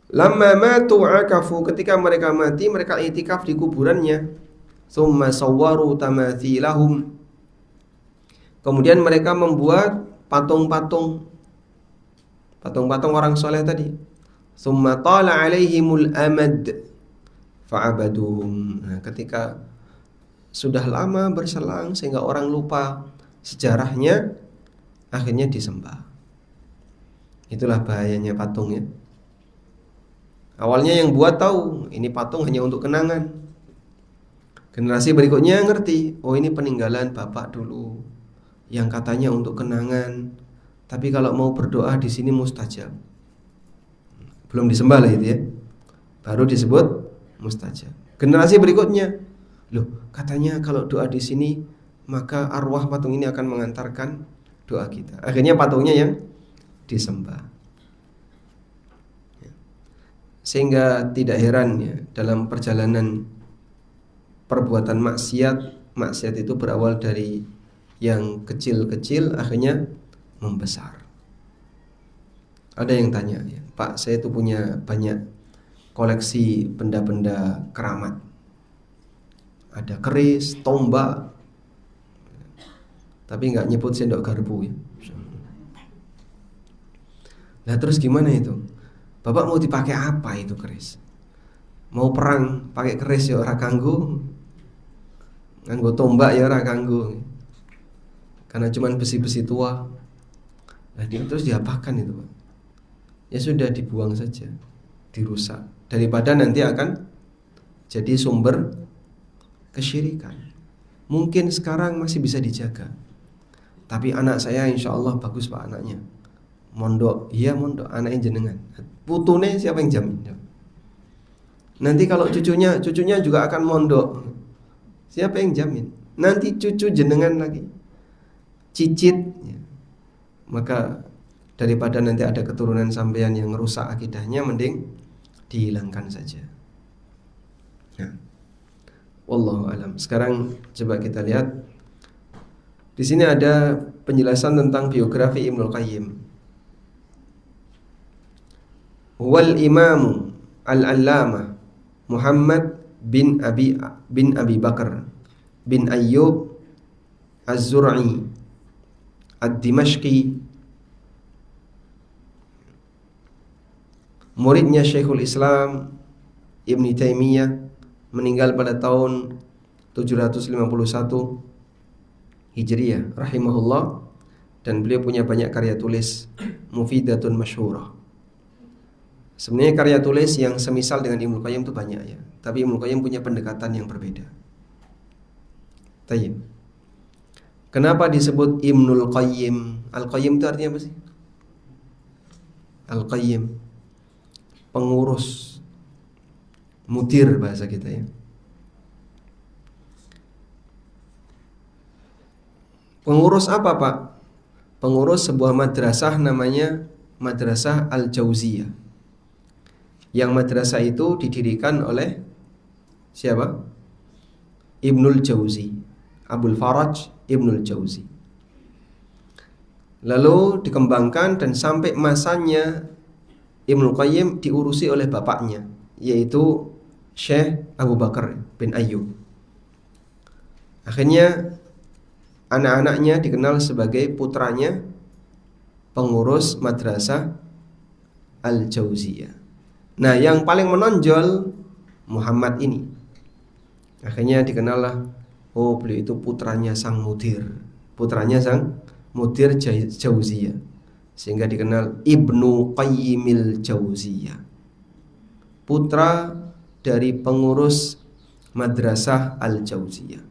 Lamma matu akafu, ketika mereka mati mereka iktikaf di kuburannya. Tsumma sawwaru tamathilahum, kemudian mereka membuat patung-patung orang soleh tadi. Tsumma tala alaihimul amad fa'abaduhum. Nah, ketika sudah lama berselang sehingga orang lupa sejarahnya, akhirnya disembah. Itulah bahayanya patung, ya. Awalnya yang buat tahu ini patung hanya untuk kenangan. Generasi berikutnya ngerti, oh ini peninggalan bapak dulu yang katanya untuk kenangan, tapi kalau mau berdoa di sini mustajab. Belum disembah lah itu, ya. Baru disebut mustajab. Generasi berikutnya, loh katanya kalau doa di sini maka arwah patung ini akan mengantarkan doa kita. Akhirnya patungnya yang disembah. Sehingga tidak heran, ya, dalam perjalanan perbuatan maksiat itu berawal dari yang kecil-kecil akhirnya membesar. Ada yang tanya, ya, Pak, saya itu punya banyak koleksi benda-benda keramat. Ada keris, tombak, tapi nggak nyebut sendok garpu, ya. Nah terus gimana itu? Bapak mau dipakai apa itu keris? Mau perang pakai keris ya ora kanggo. Nganggo tombak ya ora kanggo. Karena cuman besi-besi tua. Nah, terus diapakan itu, Pak? Ya sudah dibuang saja, dirusak, daripada nanti akan jadi sumber kesyirikan. Mungkin sekarang masih bisa dijaga, tapi anak saya insya Allah bagus, Pak, anaknya mondok, iya mondok, anaknya jenengan, putune siapa yang jamin? Nanti kalau cucunya juga akan mondok, siapa yang jamin? Nanti cucu jenengan lagi, cicit, ya. Maka daripada nanti ada keturunan sampean yang rusak akidahnya, mending dihilangkan saja. Nah, wallahu alam. Sekarang coba kita lihat. Di sini ada penjelasan tentang biografi Ibnul Qayyim. Wal Imam Al-Allamah Muhammad bin Abi Bakar bin Ayyub Az-Zur'i Ad-Dimashqi, muridnya Syekhul Islam Ibn Taimiyah, meninggal pada tahun 751 Hijriyah rahimahullah, dan beliau punya banyak karya tulis mufidatun masyhurah. Sebenarnya karya tulis yang semisal dengan Ibnu Qayyim itu banyak, ya, tapi Ibnu Qayyim punya pendekatan yang berbeda. Tayyib. Kenapa disebut Ibnul Qayyim? Al-Qayyim itu artinya apa sih? Al-Qayyim, pengurus, mudir bahasa kita, ya. Pengurus apa, Pak? Pengurus sebuah madrasah namanya Madrasah Al-Jauziyah. Yang madrasah itu didirikan oleh siapa? Ibnul Jauzi, Abul Faraj Ibnul Jauzi. Lalu dikembangkan dan sampai masanya Ibnul Qayyim diurusi oleh bapaknya, yaitu Syekh Abu Bakar bin Ayyub. Akhirnya anak-anaknya dikenal sebagai putranya pengurus madrasah Al-Jauziyah. Nah, yang paling menonjol Muhammad ini. Akhirnya dikenallah, oh beliau itu putranya sang mudir, putranya sang mudir Jauziyah, sehingga dikenal Ibnu Qayyimil Jauziyah, putra dari pengurus madrasah Al-Jauziyah.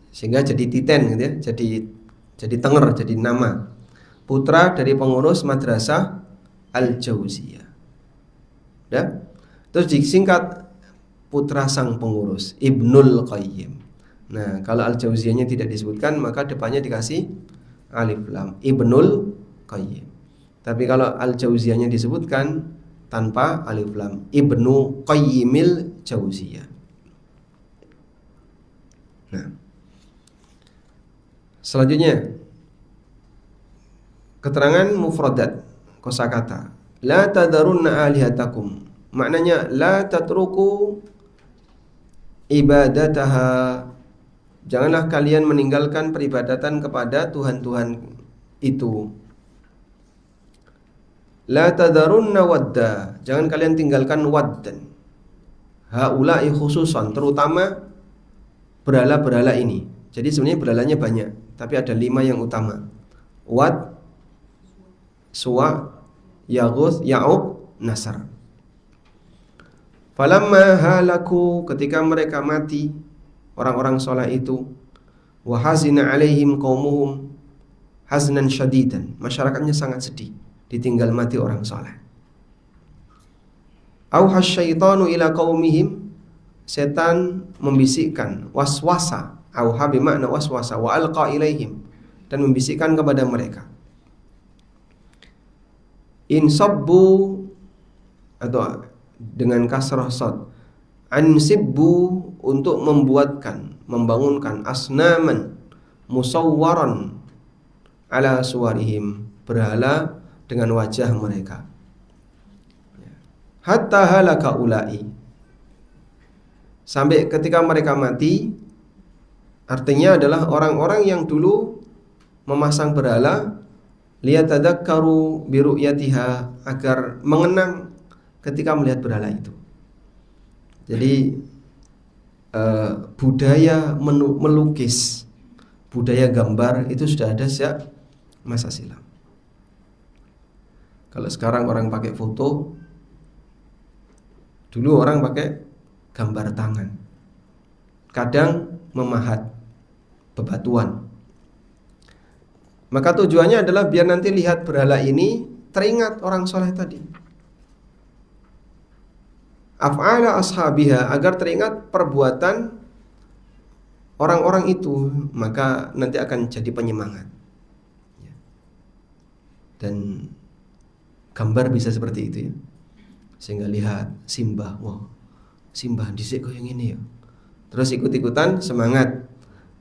Sehingga jadi titen, gitu ya, jadi tenger, jadi nama, putra dari pengurus madrasah Al-Jauziyah. Dah? Terus disingkat putra sang pengurus, Ibnul Qayyim. Nah, kalau Al-Jauziyahnya tidak disebutkan, maka depannya dikasih alif lam, Ibnul Qayyim. Tapi kalau Al-Jauziyahnya disebutkan tanpa alif lam, Ibnu Qayyimil Jauziyah. Nah, selanjutnya keterangan mufradat kosakata. La tadarunna alihatakum. Maknanya la tatruku ibadataha. Janganlah kalian meninggalkan peribadatan kepada Tuhan-Tuhan itu. La tadarunna wadda. Jangan kalian tinggalkan waddan. Haula'i khususan, terutama berhala-berhala ini. Jadi sebenarnya berhalanya banyak, tapi ada 5 yang utama. Wad, Suwa, Yaghus, Ya'uq, Nasr. Falamma halaku, ketika mereka mati, orang-orang soleh itu, wa hazina alaihim qaumuhum haznan syadidan, masyarakatnya sangat sedih ditinggal mati orang soleh. Auhas syaitanu ila qaumihim, setan membisikkan, waswasa, auha bermakna waswasa, wa alqa ilaihim, dan membisikkan kepada mereka. Insabbu, atau dengan kasrah sad, ansibbu, untuk membuatkan, membangunkan, asnaman musawwaran ala suwarihim, berhala dengan wajah mereka. Hatta halaka ulai, sampai ketika mereka mati. Artinya adalah orang-orang yang dulu memasang berhala, liyatadzakkaru bi ru'yatiha, agar mengenang ketika melihat berhala itu. Jadi budaya melukis, budaya gambar itu sudah ada sejak masa silam. Kalau sekarang orang pakai foto, dulu orang pakai gambar tangan. Kadang memahat bebatuan. Maka tujuannya adalah biar nanti lihat berhala ini teringat orang soleh tadi. Af'ala ashabiha, agar teringat perbuatan orang-orang itu, maka nanti akan jadi penyemangat. Dan gambar bisa seperti itu ya. Sehingga lihat simbah, wah, simbah dhisik kok yang ini ya. Terus ikut-ikutan semangat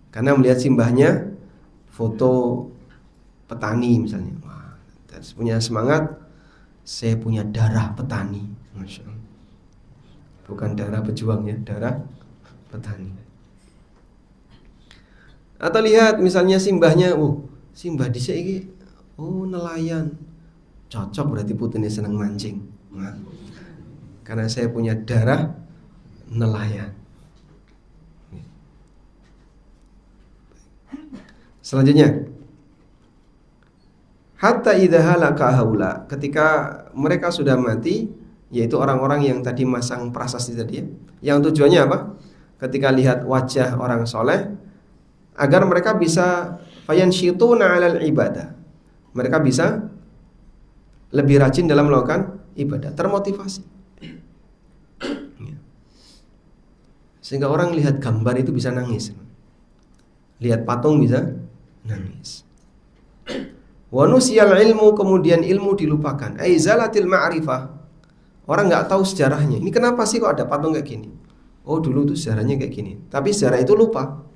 karena melihat simbahnya foto petani misalnya. Wah, terus punya semangat, saya punya darah petani. Masya Allah. Bukan darah pejuang ya, darah petani. Atau lihat misalnya simbahnya, simbah dhisik iki, nelayan. Cocok berarti putune senang mancing. Nah, karena saya punya darah nelayan. Selanjutnya, hatta idza halaka haula, ketika mereka sudah mati, yaitu orang-orang yang tadi masang prasasti tadi ya. Yang tujuannya apa? Ketika lihat wajah orang soleh, agar mereka bisa fayanshituna 'alal ibadah. Mereka bisa lebih rajin dalam melakukan ibadah, termotivasi. Sehingga orang lihat gambar itu bisa nangis. Lihat patung bisa nangis. Wa nusiyal ilmu, kemudian ilmu dilupakan. Ai zalatil ma'rifah. Orang nggak tahu sejarahnya. Ini kenapa sih kok ada patung kayak gini? Oh, dulu tuh sejarahnya kayak gini. Tapi sejarah itu lupa.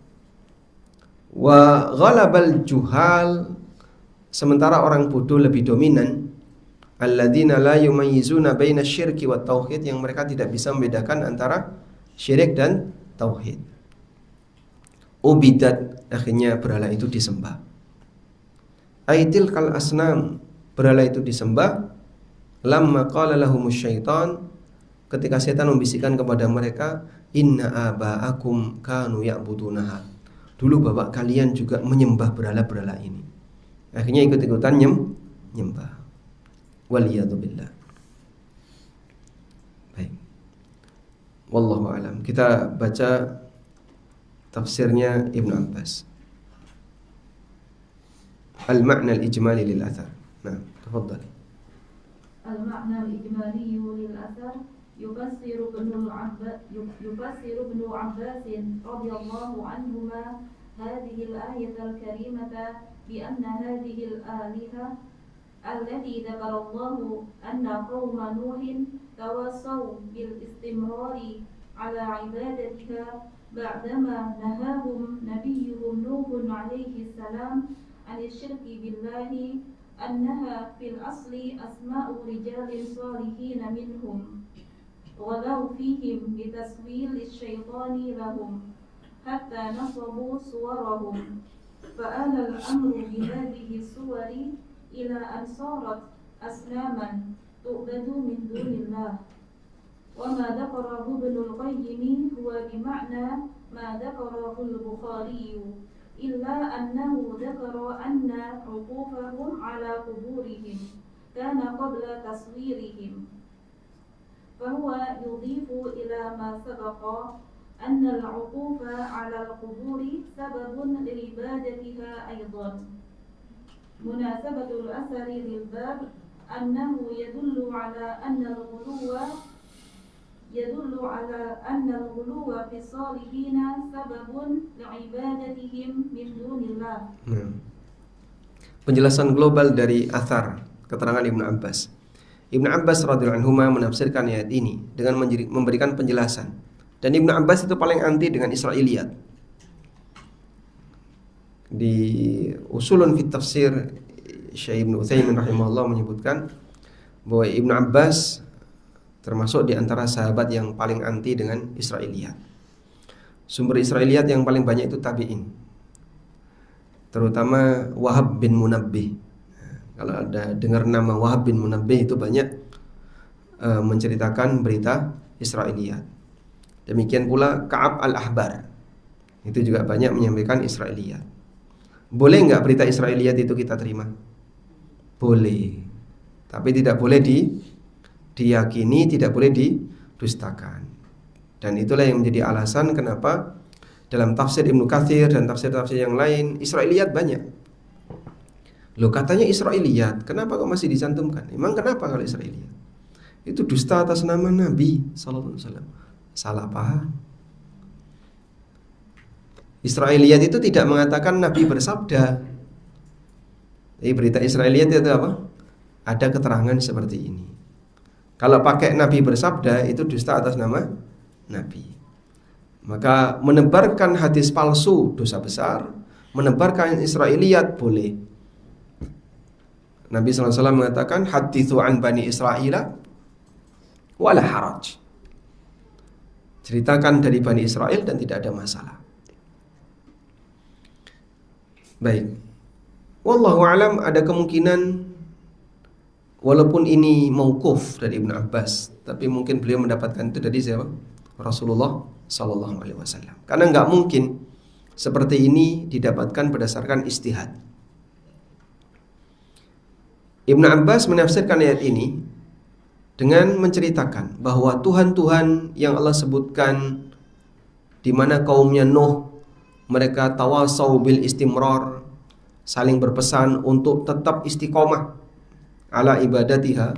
Wa ghalabal juhal, sementara orang bodoh lebih dominan. Alladzina la yumayyizuna baina syirki wat tauhid, yang mereka tidak bisa membedakan antara syirik dan tauhid. Ubidat, akhirnya berhala itu disembah. Aitil kal asnam, berhala itu disembah. Lamma qala lahumus syaitan, ketika setan membisikkan kepada mereka, inna aba'akum kanu ya'budunaha, dulu bapak kalian juga menyembah berhala-berhala ini. Akhirnya ikut-ikutan nyembah. Waliyadzubillah. Baik. Wallahu alam. Kita baca tafsirnya Ibnu Abbas. Al-ma'na al-ijmali lil athar. Nah, tafadhal. المعنى الإجمالي للأثر يفسر ابن عباس رضي الله عنهما هذه الآية الكريمة بأن هذه الآلهة التي ذكر الله أن قوم نوح تواصوا بالاستمرار على عبادتها بعدما نهاهم نبيهم نوح عليه السلام عن الشرك بالله أنها في الأصل أسماء رجال صالحين منهم ولو فيهم بتسويل الشيطان لهم حتى نصبوا صورهم فآل الأمر بهذه الصور إلى أن صارت أصناما تعبد من دون الله وما ذكره ابن القيم هو بمعنى ما ذكره البخاري إلا أنه ذكر أن عقوفهم على قبورهم كان قبل تصويرهم فهو يضيف إلى ما سبق أن العقوف على القبور سبب لعبادتها أيضا. مناسبة الأثر للباب أنه يدل على أن الغلو في الصالحين سبب لعبادتهم من دون الله. Penjelasan global dari athar keterangan Ibnu Abbas. Ibnu Abbas radhiyallahu anhu menafsirkan ayat ini dengan memberikan penjelasan. Dan Ibnu Abbas itu paling anti dengan Israiliyat. Di Usulun fit Tafsir, Syekh Ibnu Utsaimin rahimahullah menyebutkan bahwa Ibnu Abbas termasuk di antara sahabat yang paling anti dengan Israiliyat. Sumber Israiliyat yang paling banyak itu tabi'in, terutama Wahab bin Munabbih. Kalau ada dengar nama Wahab bin Munabbih itu banyak menceritakan berita Israiliyat. Demikian pula Ka'ab al-Ahbar, itu juga banyak menyampaikan Israiliyat. Boleh nggak berita Israiliyat itu kita terima? Boleh, tapi tidak boleh diyakini, tidak boleh didustakan. Dan itulah yang menjadi alasan kenapa dalam tafsir Ibnu Katsir dan tafsir-tafsir yang lain Israiliyat banyak. Loh, katanya Israiliyat, kenapa kok masih dicantumkan? Emang kenapa kalau Israiliyat? Itu dusta atas nama Nabi sallallahu alaihi wasallam. Salah paham. Israiliyat itu tidak mengatakan Nabi bersabda. Berita Israiliyat itu apa? Ada keterangan seperti ini. Kalau pakai Nabi bersabda, itu dusta atas nama Nabi. Maka menebarkan hadis palsu dosa besar, menebarkan Israiliyat boleh. Nabi SAW mengatakan hadithu an bani Israila wala haraj. Ceritakan dari Bani Israel dan tidak ada masalah. Baik. Wallahu alam, ada kemungkinan walaupun ini mauquf dari Ibnu Abbas, tapi mungkin beliau mendapatkan itu dari siapa? Rasulullah sallallahu alaihi wasallam. Karena enggak mungkin seperti ini didapatkan berdasarkan ijtihad. Ibnu Abbas menafsirkan ayat ini dengan menceritakan bahwa Tuhan-Tuhan yang Allah sebutkan di mana kaumnya Nuh mereka tawasau bil istimrar, saling berpesan untuk tetap istiqomah ala ibadatiha,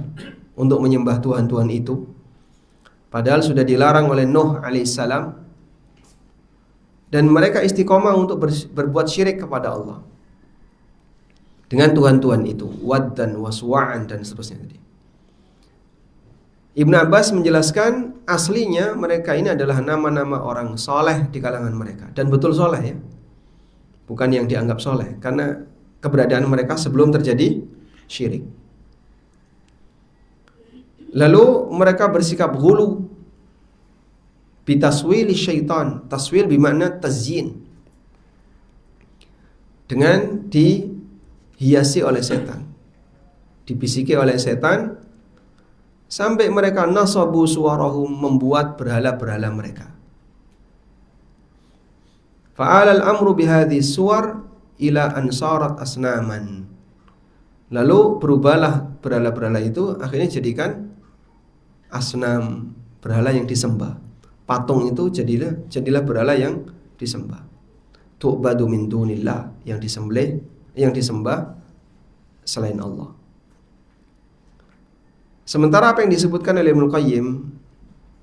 untuk menyembah Tuhan-Tuhan itu, padahal sudah dilarang oleh Nuh alaihissalam, dan mereka istiqomah untuk berbuat syirik kepada Allah dengan Tuhan-Tuhan itu, Waddan wa Suwa'an dan seterusnya tadi. Ibnu Abbas menjelaskan aslinya mereka ini adalah nama-nama orang soleh di kalangan mereka, dan betul soleh ya, bukan yang dianggap soleh, karena keberadaan mereka sebelum terjadi syirik. Lalu mereka bersikap ghulu bitaswili syaitan. Taswil bermakna tazyin, dengan dihiasi oleh setan, dibisiki oleh setan, sampai mereka nasabu suwarahum, membuat berhala-berhala mereka. Fa'alal amru bihadhi suwar ila ansarat asnaman. Lalu berubahlah berhala-berhala itu akhirnya jadikan asnam, berhala yang disembah. Patung itu jadilah berhala yang disembah. Tu'badu min dunillah, yang disembah selain Allah. Sementara apa yang disebutkan oleh Ibnu Qayyim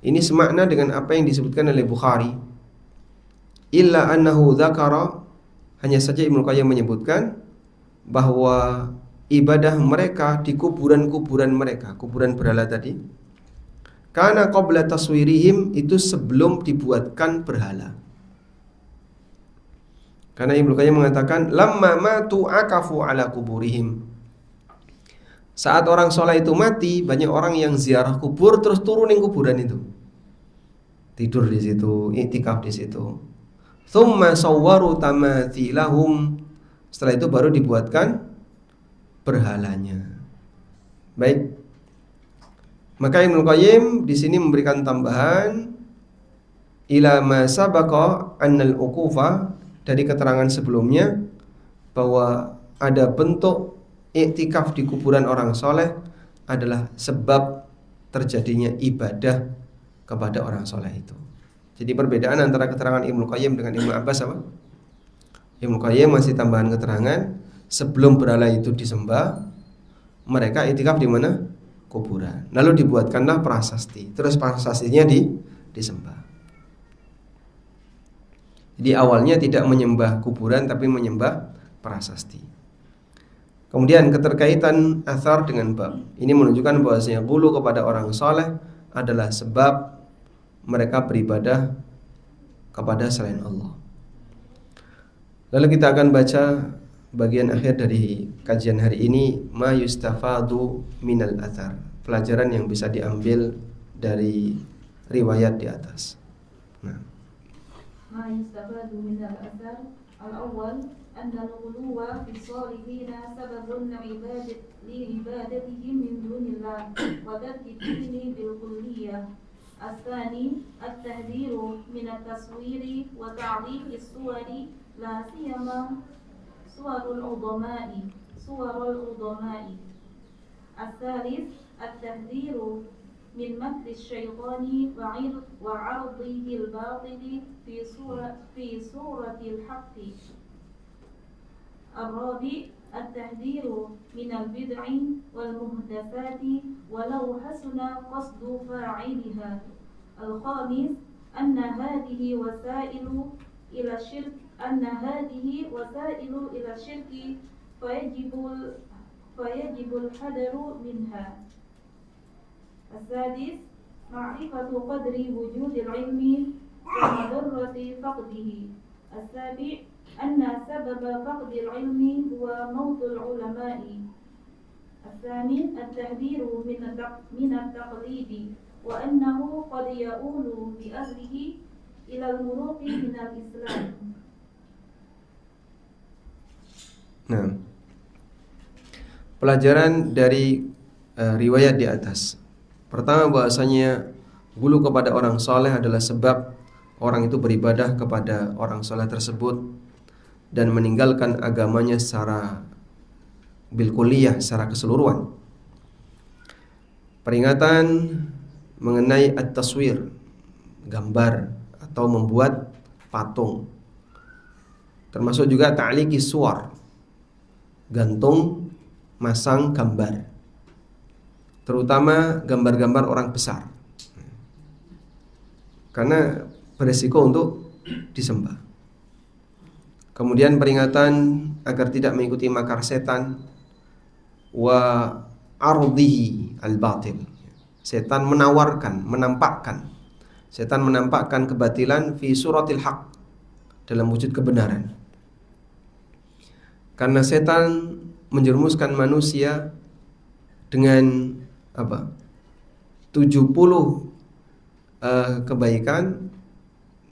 ini semakna dengan apa yang disebutkan oleh Bukhari. Illa annahu dzakara, hanya saja Ibnu Qayyim menyebutkan bahwa ibadah mereka di kuburan-kuburan mereka, kuburan berhala tadi, karena qabla taswirihim, itu sebelum dibuatkan berhala. Karena Ibnu Qayyim mengatakan lamma matu akafu ala kuburihim. Saat orang soleh itu mati, banyak orang yang ziarah kubur terus turunin kuburan itu, tidur di situ, iktikaf di situ. Tsumma sawwaru tamathilahum, setelah itu baru dibuatkan berhalanya. Baik. Maka Ibnu Qayyim di sini memberikan tambahan ila ma sabaqa annal uqufa, dari keterangan sebelumnya bahwa ada bentuk iktikaf di kuburan orang soleh adalah sebab terjadinya ibadah kepada orang soleh itu. Jadi perbedaan antara keterangan Ibnu Qayyim dengan Ibnu Abbas apa? Ibnu Qayyim masih tambahan keterangan sebelum berhala itu disembah, mereka iktikaf di mana? Kuburan. Lalu dibuatkanlah prasasti. Terus prasastinya disembah. Jadi awalnya tidak menyembah kuburan tapi menyembah prasasti. Kemudian keterkaitan athar dengan bab ini menunjukkan bahwasanya ghulu kepada orang soleh adalah sebab mereka beribadah kepada selain Allah. Lalu kita akan baca bagian akhir dari kajian hari ini, ma yustafadu minal athar, pelajaran yang bisa diambil dari riwayat di atas. Nah, ma yustafadu minal athar al-awwal anna al-ghuluwa fi salihina sababun li'ibadatihim min dunillah wa tarki dini bil kulliyah. الثاني التحذير من التصوير وتعليق الصور لا سيما صور العظماء. الثالث التحذير من مكر الشيطان وعرضه الباطل في صورة الحق. الرابع التحذير من البدع والمحدثات ولو حسن قصد فاعلها. الخامس أن هذه وسائل إلى الشرك فيجب الحذر منها. السادس معرفة قدر وجود العلم ومضرة فقده. السابع أن سبب فقد العلم هو موت العلماء. الثامن التحذير من التقليد وأنه قد يؤول بأهله إلى المروق من الإسلام. Nah, pelajaran dari riwayat di atas. Pertama, bahasanya ghulu kepada orang soleh adalah sebab orang itu beribadah kepada orang soleh tersebut dan meninggalkan agamanya secara bilkuliyah, secara keseluruhan. Peringatan mengenai at-taswir, gambar atau membuat patung. Termasuk juga ta'liqi suwar, gantung, masang gambar. Terutama gambar-gambar orang besar. Karena beresiko untuk disembah. Kemudian peringatan agar tidak mengikuti makar setan wa ardihi al-batil. Setan menampakkan kebatilan fi suratil haq, dalam wujud kebenaran. Karena setan menjerumuskan manusia dengan 70 kebaikan,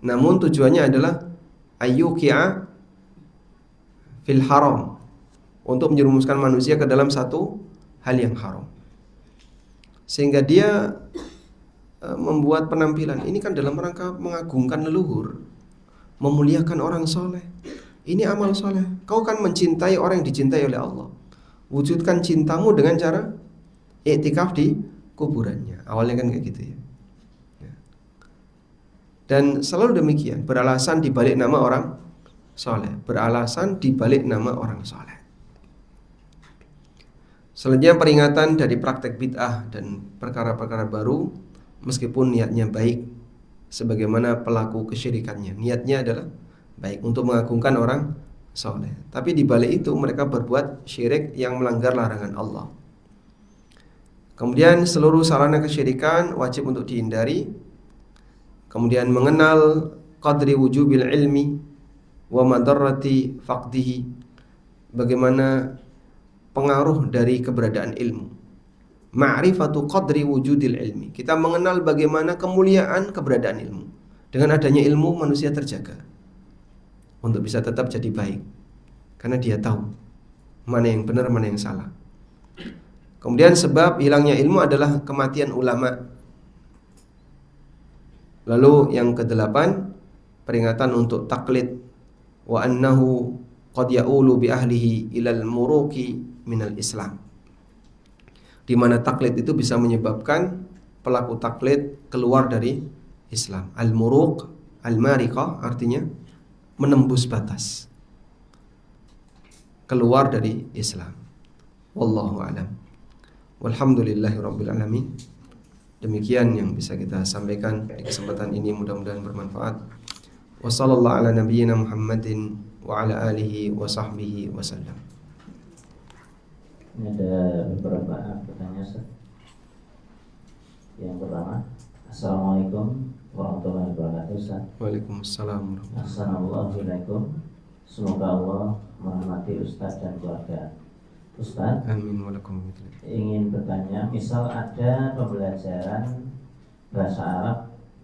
namun tujuannya adalah ayyuki'a fil haram, untuk menjerumuskan manusia ke dalam satu hal yang haram. Sehingga dia membuat penampilan ini kan dalam rangka mengagungkan leluhur, memuliakan orang soleh. Ini amal soleh. Kau kan mencintai orang yang dicintai oleh Allah. Wujudkan cintamu dengan cara iktikaf di kuburannya. Awalnya kan kayak gitu ya. Dan selalu demikian, beralasan dibalik nama orang soleh, beralasan dibalik nama orang soleh. Selanjutnya peringatan dari praktek bid'ah dan perkara-perkara baru meskipun niatnya baik, sebagaimana pelaku kesyirikannya. Niatnya adalah baik untuk mengagungkan orang soleh, tapi di balik itu mereka berbuat syirik yang melanggar larangan Allah. Kemudian seluruh sarana kesyirikan wajib untuk dihindari. Kemudian mengenal qadri wujubil ilmi wa madarrati faqdihi, bagaimana pengaruh dari keberadaan ilmu. Ma'rifatu qadri wujudil ilmi, kita mengenal bagaimana kemuliaan keberadaan ilmu. Dengan adanya ilmu manusia terjaga untuk bisa tetap jadi baik, karena dia tahu mana yang benar, mana yang salah. Kemudian sebab hilangnya ilmu adalah kematian ulama. Lalu yang kedelapan, peringatan untuk taklid, wa annahu qad ya'ulu bi ahlihi ilal muruki minal Islam, di mana taklid itu bisa menyebabkan pelaku taklid keluar dari Islam. Al-muruq, al-mariqah artinya menembus batas, keluar dari Islam. Wallahu a'lam. Walhamdulillahirabbil alamin. Demikian yang bisa kita sampaikan di kesempatan ini, mudah-mudahan bermanfaat. Wassallallahu ala nabiyyina Muhammadin wa ala alihi wa sahbihi wasallam. Ini ada beberapa pertanyaan, Ustaz. Yang pertama, Assalamualaikum warahmatullahi wabarakatuh, Ustaz. Waalaikumsalam. Assalamualaikum. Semoga Allah merahmati Ustaz dan keluarga. Ustaz, Amin walakum. ingin bertanya, misal ada pembelajaran bahasa Arab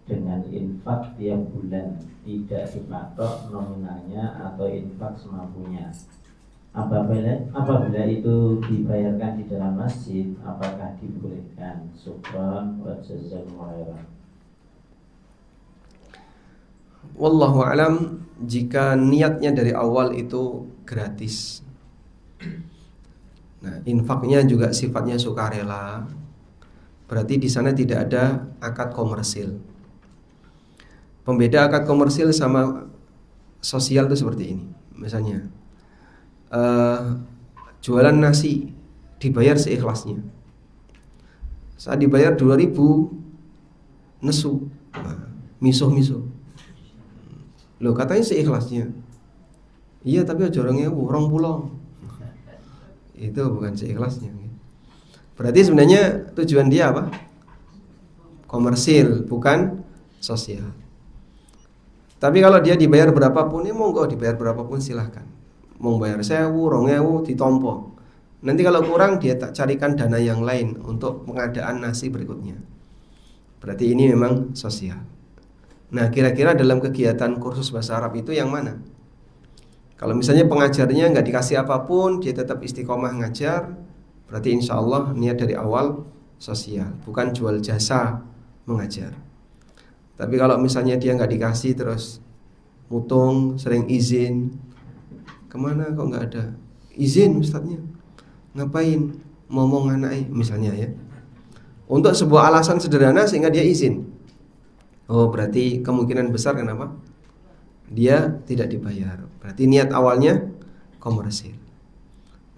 dengan infak tiap bulan, tidak dipatok nominalnya atau infak semampunya. Apabila itu dibayarkan di dalam masjid, apakah dibolehkan? Syukran wa jazakumullahu khairan. Wallahu alam. Jika niatnya dari awal itu gratis, nah infaknya juga sifatnya sukarela, berarti di sana tidak ada akad komersil. Pembeda akad komersil sama sosial itu seperti ini. Misalnya jualan nasi dibayar seikhlasnya. Saat dibayar 2.000 nesu, misuh-misuh. Loh katanya seikhlasnya. Iya tapi aja orangnya orang pulang. Itu bukan seikhlasnya. Berarti sebenarnya tujuan dia apa? Komersil, bukan sosial. Tapi kalau dia dibayar berapapun, ya monggo dibayar berapapun silahkan. Mau bayar 1.000, 2.000 ditompo. Nanti kalau kurang dia tak carikan dana yang lain untuk pengadaan nasi berikutnya. Berarti ini memang sosial. Nah kira-kira dalam kegiatan kursus bahasa Arab itu yang mana? Kalau misalnya pengajarnya nggak dikasih apapun, dia tetap istiqomah ngajar, berarti insya Allah niat dari awal sosial, bukan jual jasa mengajar. Tapi kalau misalnya dia nggak dikasih terus mutung, sering izin, kemana kok nggak ada izin ustadznya, ngapain ngomong anaknya misalnya ya, untuk sebuah alasan sederhana sehingga dia izin. Oh berarti kemungkinan besar kenapa dia tidak dibayar, berarti niat awalnya komersil.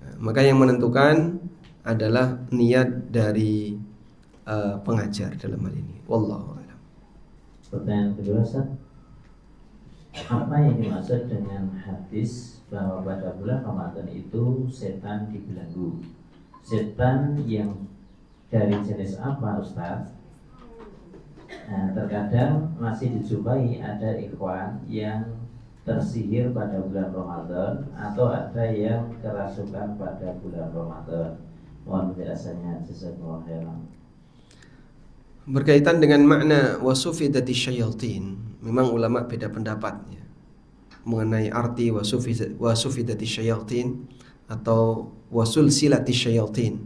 Nah, maka yang menentukan adalah niat dari pengajar dalam hal ini. Wallahu a'lam. Pertanyaan kedua, Ustaz, apa yang dimaksud dengan hadis bahwa pada bulan Ramadan itu setan dibelenggu? Setan yang dari jenis apa, Ustaz? Nah, terkadang masih dijumpai ada ikhwan yang tersihir pada bulan Ramadan atau ada yang kerasukan pada bulan Ramadan. Mohon penjelasannya, jazakumullahu khairan. Berkaitan dengan makna wasufidati syayatin, memang ulama beda pendapat ya, mengenai arti wasufidati syayatin atau wasulsilati syayatin.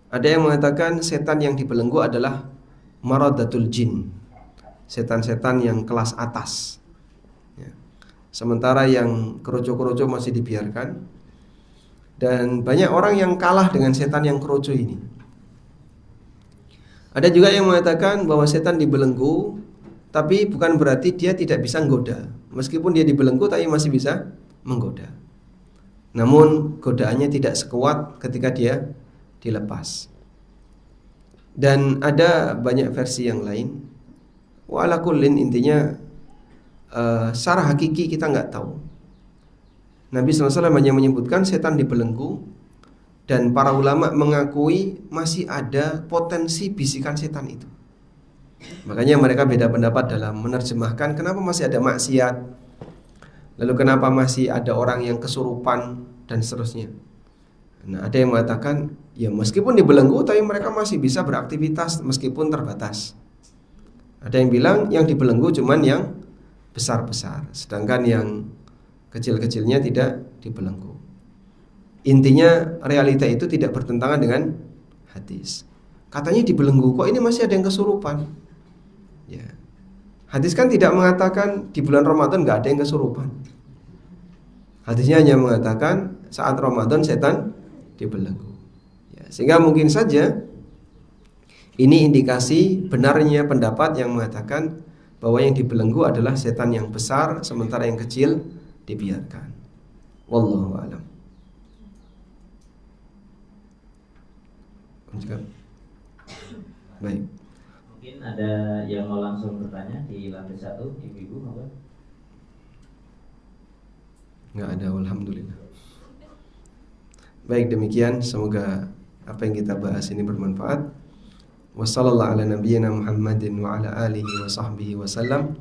Ada yang mengatakan setan yang dibelenggu adalah maradatul jin, setan-setan yang kelas atas ya. Sementara yang keroco-keroco masih dibiarkan. Dan banyak orang yang kalah dengan setan yang keroco ini. Ada juga yang mengatakan bahwa setan dibelenggu, tapi bukan berarti dia tidak bisa menggoda. Meskipun dia dibelenggu tapi masih bisa menggoda. namun godaannya tidak sekuat ketika dia dilepas. Dan ada banyak versi yang lain. Wa ala kullin, intinya secara hakiki kita nggak tahu. Nabi SAW hanya menyebutkan setan dibelenggu, dan para ulama mengakui masih ada potensi bisikan setan itu. Makanya mereka beda pendapat dalam menerjemahkan kenapa masih ada maksiat, lalu kenapa masih ada orang yang kesurupan dan seterusnya. Nah, ada yang mengatakan ya meskipun dibelenggu tapi mereka masih bisa beraktivitas meskipun terbatas. Ada yang bilang yang dibelenggu cuman yang besar-besar, sedangkan yang kecil-kecilnya tidak dibelenggu. Intinya realita itu tidak bertentangan dengan hadis. Katanya dibelenggu, kok ini masih ada yang kesurupan? Ya. Hadis kan tidak mengatakan di bulan Ramadan nggak ada yang kesurupan. Hadisnya hanya mengatakan saat Ramadan setan dibelenggu. Ya, sehingga mungkin saja ini indikasi benarnya pendapat yang mengatakan bahwa yang dibelenggu adalah setan yang besar, sementara yang kecil dibiarkan. Wallahu a'lam. Baik. Mungkin ada yang mau langsung bertanya di lantai 1, ibu-ibu apa? Nggak ada, alhamdulillah. Baik, demikian semoga apa yang kita bahas ini bermanfaat. Wassallallahu ala nabiyyina Muhammadin wa ala alihi wa sahbihi wa sallam.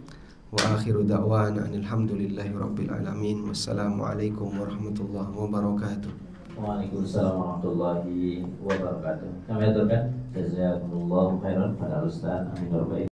Wa akhiru da'wana alhamdulillahi rabbil alamin. Wassalamualaikum warahmatullahi wabarakatuh. Waalaikumsalam warahmatullahi wabarakatuh. Kami aturkan jazakumullahu khairan pada Ustaz Amin Nurbaik.